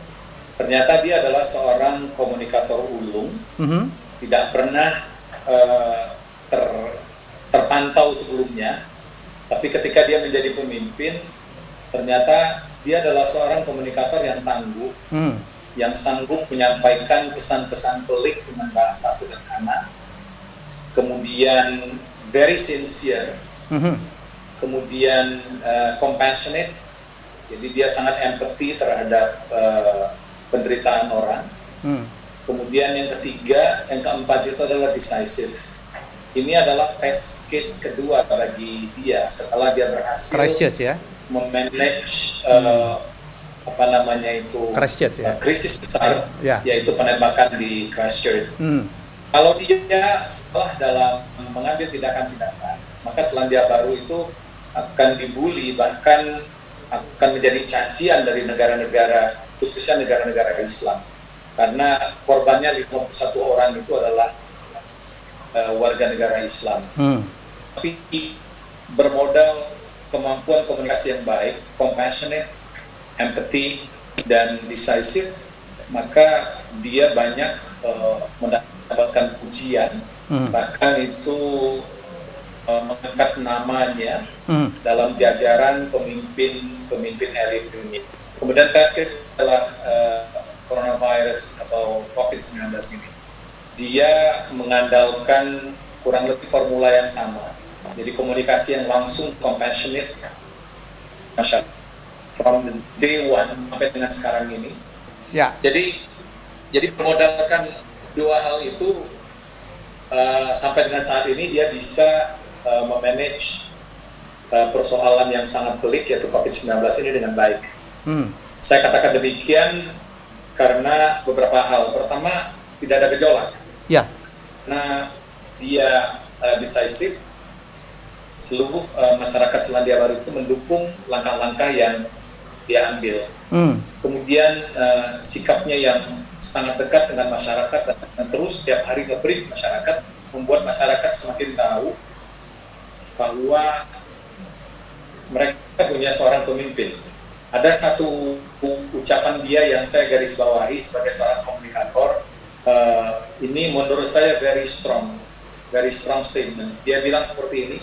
Ternyata dia adalah seorang komunikator ulung, tidak pernah terpantau sebelumnya, tapi ketika dia menjadi pemimpin, ternyata dia adalah seorang komunikator yang tangguh, yang sanggup menyampaikan pesan-pesan pelik dengan bahasa sederhana, kemudian very sincere, kemudian compassionate, jadi dia sangat empathy terhadap penderitaan orang. Kemudian yang ketiga, yang keempat itu adalah decisive. Ini adalah test case kedua bagi dia setelah dia berhasil memanage krisis besar, yaitu penembakan di Christchurch. Kalau dia setelah dalam mengambil tindakan-tindakan, maka Selandia Baru itu akan dibully, bahkan akan menjadi cacian dari negara-negara, khususnya negara-negara Islam, karena korbannya 51 orang itu adalah warga negara Islam. Tapi bermodal kemampuan komunikasi yang baik, compassionate, empathy, dan decisive, maka dia banyak mendapatkan pujian, bahkan itu mengangkat namanya dalam jajaran pemimpin elit dunia. Kemudian test case adalah coronavirus atau COVID-19 ini. Dia mengandalkan kurang lebih formula yang sama. Jadi komunikasi yang langsung compassionate masyarakat from the day one sampai dengan sekarang ini. Ya. Jadi bermodalkan dua hal itu, sampai dengan saat ini dia bisa memanage persoalan yang sangat pelik yaitu COVID-19 ini dengan baik. Saya katakan demikian karena beberapa hal. Pertama, tidak ada gejolak. Ya. Nah, dia decisive. Seluruh masyarakat Selandia Baru itu mendukung langkah-langkah yang dia ambil. Kemudian sikapnya yang sangat dekat dengan masyarakat dan terus setiap hari nge-brief masyarakat, membuat masyarakat semakin tahu bahwa mereka punya seorang pemimpin. Ada satu ucapan dia yang saya garis bawahi sebagai seorang komunikator, ini menurut saya very strong statement. Dia bilang seperti ini,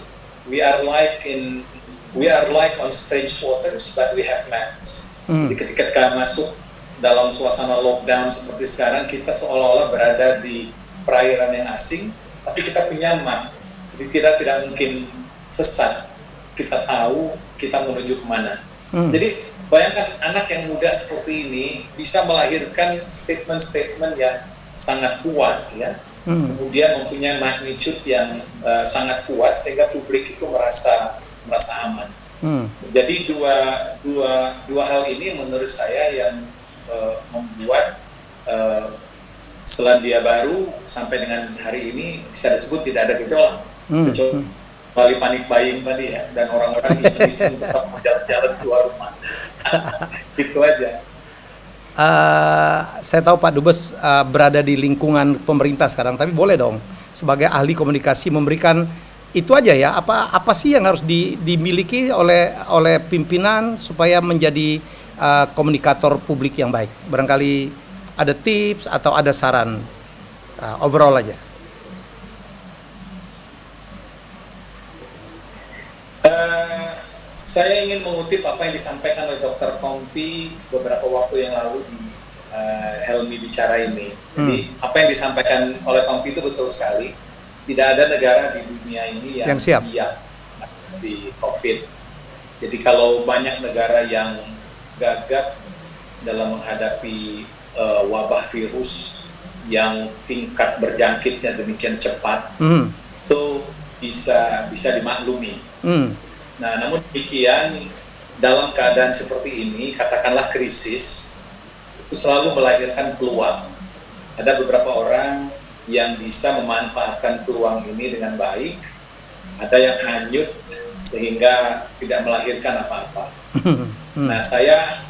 we are like on strange waters, but we have maps. Jadi ketika masuk dalam suasana lockdown seperti sekarang, kita seolah-olah berada di perairan yang asing, tapi kita punya map. Jadi kita tidak mungkin sesat. Kita tahu kita menuju kemana. Jadi bayangkan anak yang muda seperti ini bisa melahirkan statement-statement yang sangat kuat, ya. Kemudian mempunyai magnitude yang sangat kuat sehingga publik itu merasa aman. Jadi dua hal ini menurut saya yang membuat Selandia Baru sampai dengan hari ini bisa disebut tidak ada gejolak, kecuali panik buying tadi, ya, dan orang-orang iseng-iseng tetap jalan-jalan keluar rumah. Itu aja. Saya tahu Pak Dubes berada di lingkungan pemerintah sekarang, tapi boleh dong sebagai ahli komunikasi memberikan itu aja ya, apa sih yang harus dimiliki oleh pimpinan supaya menjadi komunikator publik yang baik. Barangkali ada tips atau ada saran overall aja. Saya ingin mengutip apa yang disampaikan oleh Dr. Tompi beberapa waktu yang lalu di Helmi Bicara ini. Jadi apa yang disampaikan oleh Tompi itu betul sekali. Tidak ada negara di dunia ini yang siap di COVID. Jadi kalau banyak negara yang gagap dalam menghadapi wabah virus yang tingkat berjangkitnya demikian cepat, itu bisa dimaklumi. Nah, namun demikian dalam keadaan seperti ini, katakanlah krisis, itu selalu melahirkan peluang. Ada beberapa orang yang bisa memanfaatkan peluang ini dengan baik, ada yang hanyut sehingga tidak melahirkan apa-apa. Nah, saya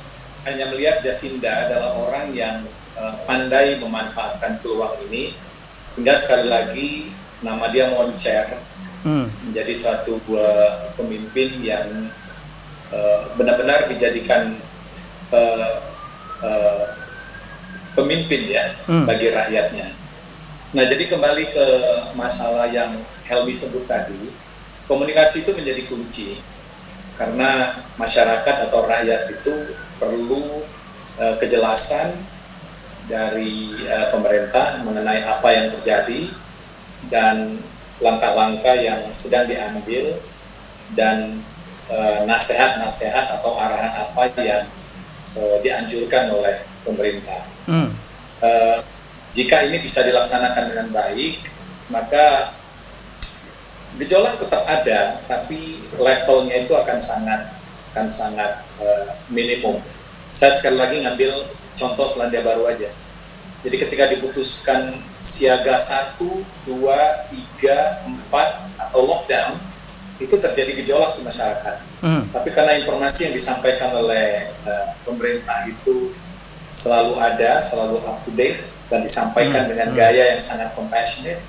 hanya melihat Jacinda adalah orang yang pandai memanfaatkan peluang ini, sehingga sekali lagi nama dia moncer menjadi suatu pemimpin yang benar-benar dijadikan pemimpin, ya, bagi rakyatnya. Nah, jadi kembali ke masalah yang Helmi sebut tadi, komunikasi itu menjadi kunci karena masyarakat atau rakyat itu perlu kejelasan dari pemerintah mengenai apa yang terjadi dan langkah-langkah yang sedang diambil dan nasihat-nasihat atau arahan apa yang dianjurkan oleh pemerintah. Jika ini bisa dilaksanakan dengan baik, maka gejolak tetap ada, tapi levelnya itu akan sangat minimum. Saya sekali lagi ngambil contoh Selandia Baru aja. Jadi ketika diputuskan siaga 1, 2, 3, 4 atau lockdown, itu terjadi gejolak di masyarakat. Tapi karena informasi yang disampaikan oleh pemerintah itu selalu ada, selalu up to date, dan disampaikan dengan gaya yang sangat compassionate,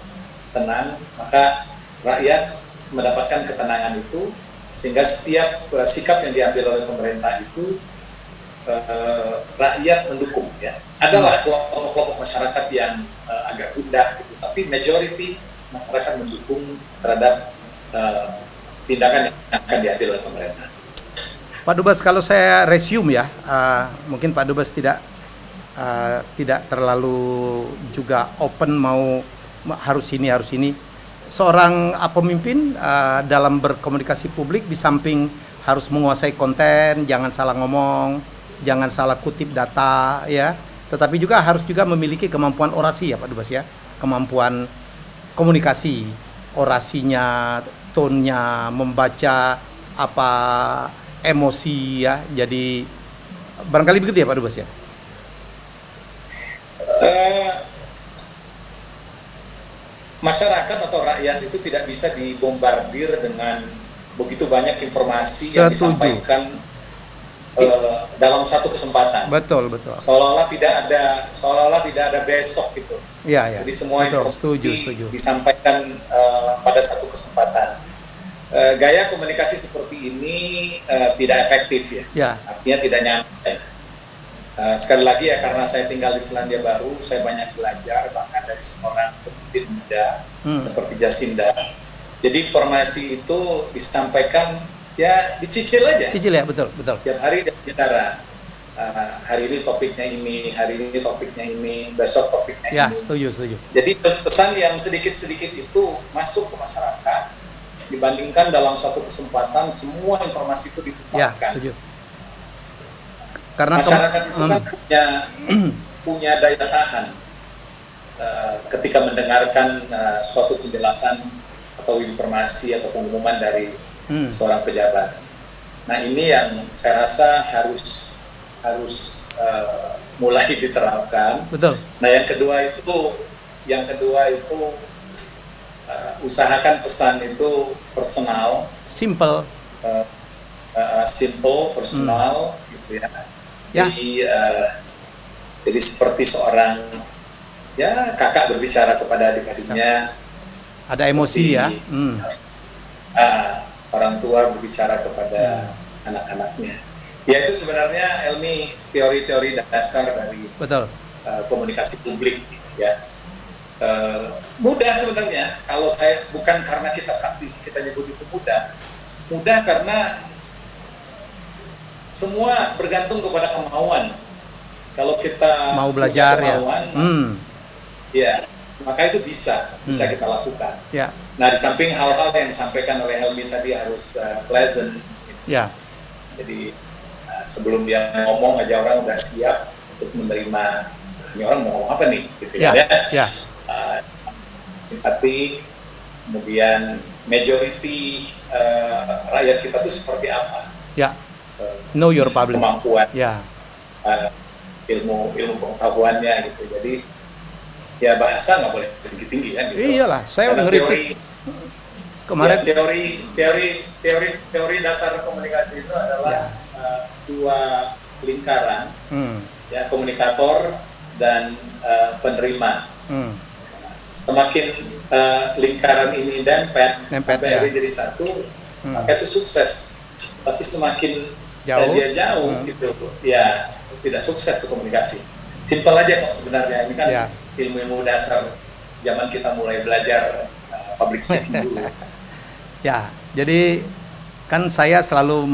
tenang, maka rakyat mendapatkan ketenangan itu, sehingga setiap sikap yang diambil oleh pemerintah itu rakyat mendukung, ya. Adalah kelompok-kelompok masyarakat yang agak gundah gitu, tapi majority masyarakat mendukung terhadap tindakan yang akan diambil oleh pemerintah. Pak Dubes, kalau saya resume ya, mungkin Pak Dubes tidak terlalu juga open mau harus ini. seorang pemimpin dalam berkomunikasi publik di samping harus menguasai konten, jangan salah ngomong, jangan salah kutip data ya, tetapi juga harus juga memiliki kemampuan orasi ya Pak Dubes ya, kemampuan komunikasi, orasinya, tone-nya, membaca apa emosi ya. Jadi barangkali begitu ya Pak Dubes ya. Masyarakat atau rakyat itu tidak bisa dibombardir dengan begitu banyak informasi yang disampaikan dalam satu kesempatan. Betul. Seolah-olah tidak ada besok gitu. Ya. Jadi semua informasi setuju. disampaikan pada satu kesempatan. Gaya komunikasi seperti ini tidak efektif ya. Artinya tidak nyampe. Sekali lagi ya, karena saya tinggal di Selandia Baru, saya banyak belajar bahkan dari seorang pemimpin muda seperti Jacinda. Jadi informasi itu disampaikan ya, dicicil aja. Cicil ya, betul. Setiap hari dia bicara, hari ini topiknya ini, hari ini topiknya ini, besok topiknya ini. Ya, setuju. Jadi pesan yang sedikit-sedikit itu masuk ke masyarakat, dibandingkan dalam satu kesempatan semua informasi itu ditumpahkan. Ya, setuju. Karena masyarakat itu kan punya daya tahan ketika mendengarkan suatu penjelasan atau informasi atau pengumuman dari seorang pejabat. Nah, ini yang saya rasa harus mulai diterapkan. Betul. Nah, yang kedua itu usahakan pesan itu personal, simple, personal, gitu ya. Jadi seperti seorang kakak berbicara kepada adik-adiknya. Ada emosi ya. Orang tua berbicara kepada anak-anaknya. Ya, itu sebenarnya Helmi teori-teori dasar dari komunikasi publik ya. Mudah sebenarnya, kalau saya bukan karena kita praktisi kita nyebut itu mudah karena semua bergantung kepada kemauan. Kalau kita mau belajar kemauan, ya maka itu bisa kita lakukan. Ya. Nah, di samping hal-hal yang disampaikan oleh Helmi tadi harus pleasant. Gitu. Ya. Jadi sebelum dia ngomong aja orang udah siap untuk menerima ini orang mau ngomong apa nih, gitu ya. Ya. Tapi kemudian majority rakyat kita tuh seperti apa? Ya. Know your public. Kemampuan. Ya. Ilmu pengetahuannya gitu. Jadi ya bahasa nggak boleh tinggi-tinggi kan gitu. Iyalah, saya ngeritik kemarin. Teori dasar komunikasi itu adalah dua lingkaran, ya, komunikator dan penerima. Semakin lingkaran ini dempet sampai jadi satu, maka itu sukses. Tapi semakin dia jauh gitu, ya tidak sukses tuh komunikasi. Simpel aja kok sebenarnya, ini kan ilmu-ilmu dasar zaman kita mulai belajar public speaking dulu. Ya, jadi kan saya selalu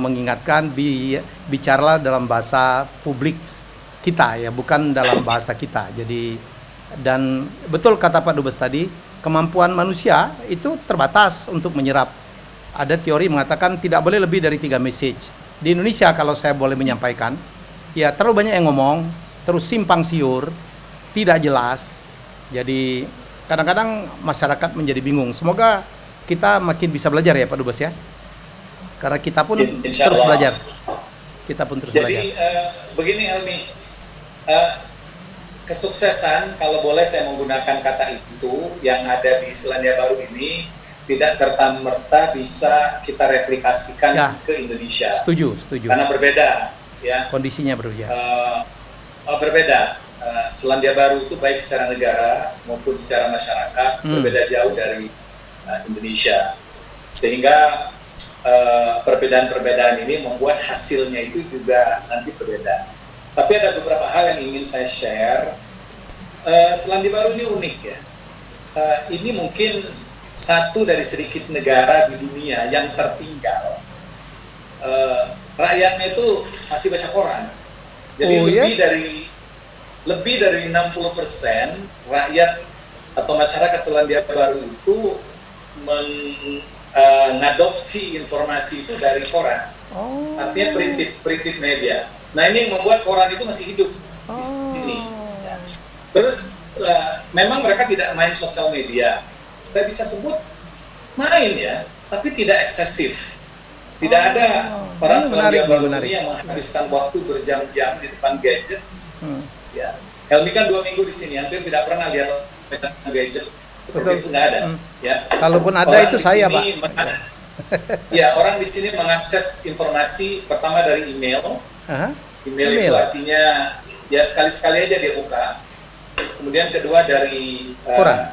mengingatkan bicaralah dalam bahasa publik kita ya, bukan dalam bahasa kita. Jadi dan betul kata Pak Dubes tadi, kemampuan manusia itu terbatas untuk menyerap. Ada teori mengatakan tidak boleh lebih dari 3 message. Di Indonesia kalau saya boleh menyampaikan, ya terlalu banyak yang ngomong, terus simpang siur, tidak jelas. Jadi kadang-kadang masyarakat menjadi bingung. Semoga kita makin bisa belajar ya Pak Dubes ya. Karena kita pun terus belajar. Jadi begini Helmi, kesuksesan kalau boleh saya menggunakan kata itu yang ada di Selandia Baru ini tidak serta-merta bisa kita replikasikan ke Indonesia. Setuju. Karena berbeda, ya. Kondisinya berbeda. Berbeda. Selandia Baru itu baik secara negara maupun secara masyarakat berbeda jauh dari Indonesia. Sehingga perbedaan-perbedaan ini membuat hasilnya itu juga nanti berbeda. Tapi ada beberapa hal yang ingin saya share. Selandia Baru ini unik ya. Ini mungkin satu dari sedikit negara di dunia yang tertinggal. Rakyatnya itu masih baca koran. Jadi lebih dari 60% rakyat atau masyarakat Selandia Baru itu mengadopsi informasi itu dari koran. Artinya printed media. Nah, ini yang membuat koran itu masih hidup di sini. Terus memang mereka tidak main sosial media. Saya bisa sebut main ya, tapi tidak eksesif. Tidak ada orang Selandia Baru ini yang menghabiskan waktu berjam-jam di depan gadget. Ya. Helmi kan 2 minggu di sini, hampir tidak pernah lihat gadget. Seperti itu nggak ada. Ya. Kalaupun ada orang itu saya, Pak. Ya, orang di sini mengakses informasi pertama dari email. Email itu artinya ya sekali-sekali aja dia buka. Kemudian kedua dari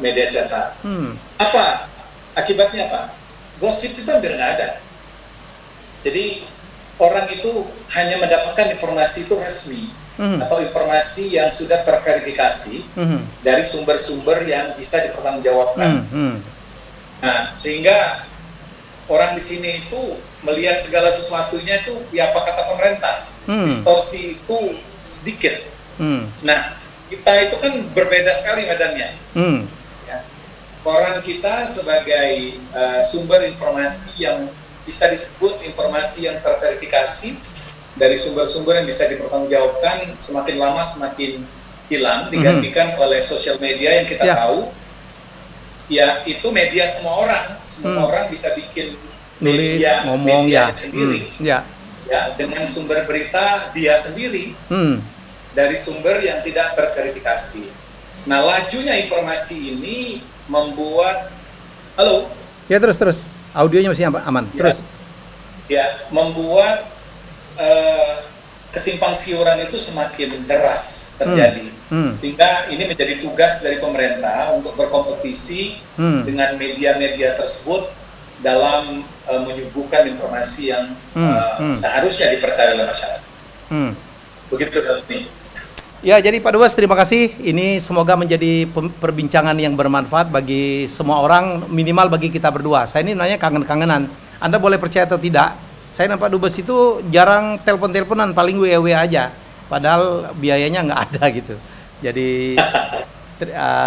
media cetak. Apa akibatnya, Pak? Gosip itu hampir nggak ada. Jadi orang itu hanya mendapatkan informasi itu resmi atau informasi yang sudah terverifikasi dari sumber-sumber yang bisa dipertanggungjawabkan. Nah, sehingga orang di sini itu melihat segala sesuatunya itu ya apa kata pemerintah, distorsi itu sedikit. Nah, kita itu kan berbeda sekali medannya. Ya. Koran kita sebagai sumber informasi yang bisa disebut informasi yang terverifikasi dari sumber-sumber yang bisa dipertanggungjawabkan, semakin lama semakin hilang, digantikan oleh sosial media yang kita tahu. Ya, itu media semua orang bisa bikin media, ngomong sendiri. Ya, dengan sumber berita dia sendiri dari sumber yang tidak terverifikasi. Nah, lajunya informasi ini membuat ya terus audionya masih aman. Terus membuat kesimpang siuran itu semakin deras terjadi. Sehingga ini menjadi tugas dari pemerintah untuk berkompetisi dengan media-media tersebut dalam menyuguhkan informasi yang seharusnya dipercaya oleh masyarakat. Begitu Helmi. Ya, jadi Pak Dubes, terima kasih. Ini semoga menjadi perbincangan yang bermanfaat bagi semua orang, minimal bagi kita berdua. Saya ini nanya kangen-kangenan. Anda boleh percaya atau tidak, saya dan Pak Dubes itu jarang telepon-teleponan, paling WA aja. Padahal biayanya nggak ada gitu. Jadi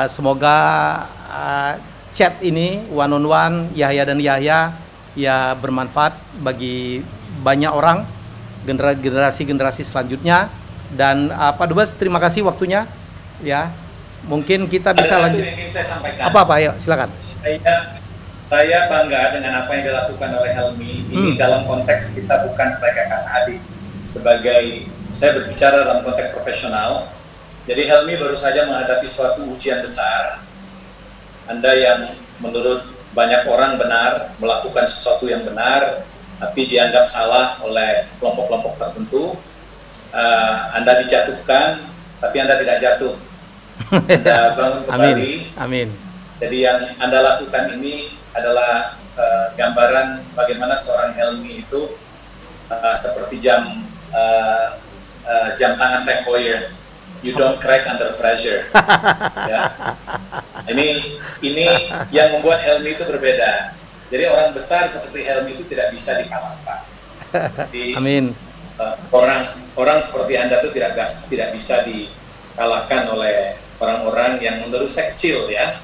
semoga chat ini one on one Yahya dan Yahya ya bermanfaat bagi banyak orang, generasi Ada selanjutnya. Dan Pak Dubes, terima kasih waktunya. Ya, mungkin kita bisa lanjut. Yang ingin saya sampaikan. Apa? Ayo, silakan. Saya bangga dengan apa yang dilakukan oleh Helmi. Ini dalam konteks kita bukan sebagai kakak adik, saya berbicara dalam konteks profesional. Jadi Helmi baru saja menghadapi suatu ujian besar. Anda yang menurut banyak orang benar, melakukan sesuatu yang benar, tapi dianggap salah oleh kelompok-kelompok tertentu. Anda dijatuhkan, tapi Anda tidak jatuh. Anda bangun kembali. Amin. Jadi yang Anda lakukan ini adalah gambaran bagaimana seorang Helmi itu seperti jam tangan Tech Heuer. You don't crack under pressure. Ya. Ini yang membuat Helmi itu berbeda. Jadi orang besar seperti Helmi itu tidak bisa dikalahkan. Jadi, amin. Orang seperti Anda itu tidak bisa dikalahkan oleh orang-orang yang menurut saya kecil ya.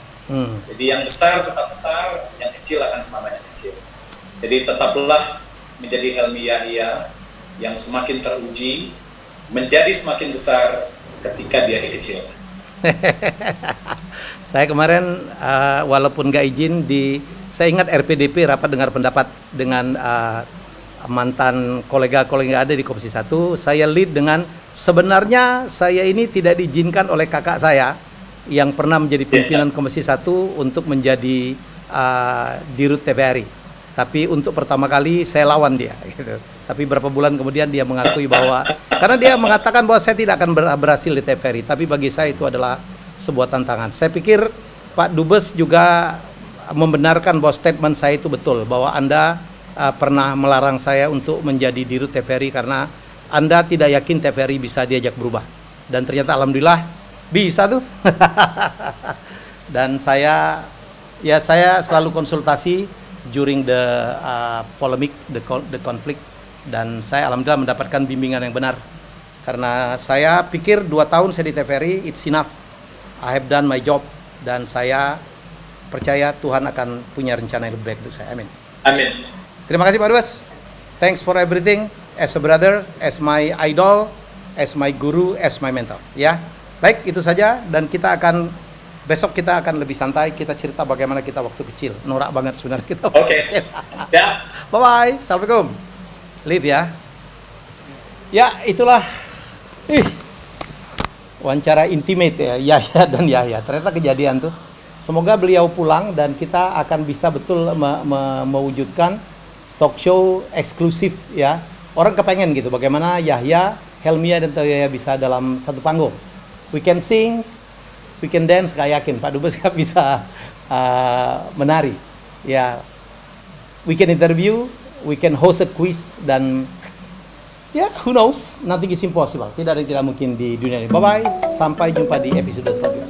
Jadi yang besar tetap besar, yang kecil akan selamanya kecil. Jadi tetaplah menjadi Helmi Yahya yang semakin teruji, menjadi semakin besar ketika dia dikecilkan. Saya kemarin walaupun nggak izin saya ingat RPDP, rapat dengar pendapat dengan mantan kolega-kolega ada di Komisi 1, saya lead dengan sebenarnya saya ini tidak diizinkan oleh kakak saya yang pernah menjadi pimpinan Komisi 1 untuk menjadi Dirut TVRI. Tapi untuk pertama kali saya lawan dia gitu. Tapi berapa bulan kemudian dia mengakui bahwa karena dia mengatakan bahwa saya tidak akan berhasil di TVRI, tapi bagi saya itu adalah sebuah tantangan. Saya pikir Pak Dubes juga membenarkan bahwa statement saya itu betul, bahwa Anda pernah melarang saya untuk menjadi Dirut TVRI karena Anda tidak yakin TVRI bisa diajak berubah. Dan ternyata alhamdulillah bisa tuh. Dan saya selalu konsultasi during the polemik, the conflict, dan saya alhamdulillah mendapatkan bimbingan yang benar. Karena saya pikir 2 tahun saya di TVRI it's enough. I have done my job. dan saya percaya Tuhan akan punya rencana yang lebih baik untuk saya. Amin. Amin. Terima kasih Pak Dubes. Thanks for everything, as a brother, as my idol, as my guru, as my mentor. Ya, baik, itu saja. Dan besok kita akan lebih santai. Kita cerita bagaimana kita waktu kecil. Norak banget sebenarnya kita. Oke. Ya. Bye bye. Assalamualaikum. Live ya. Ya, itulah wawancara intimate ya, Yahya dan Yahya. Ternyata kejadian tuh. Semoga beliau pulang dan kita akan bisa betul mewujudkan talk show eksklusif ya. Orang kepengen gitu bagaimana Yahya, Helmia dan Yahya bisa dalam satu panggung. We can sing, we can dance, saya yakin Pak Dubes gak bisa menari. Ya, we can interview, we can host a quiz dan ya, who knows, nothing is impossible. Tidak ada yang tidak mungkin di dunia ini. Bye bye, sampai jumpa di episode selanjutnya.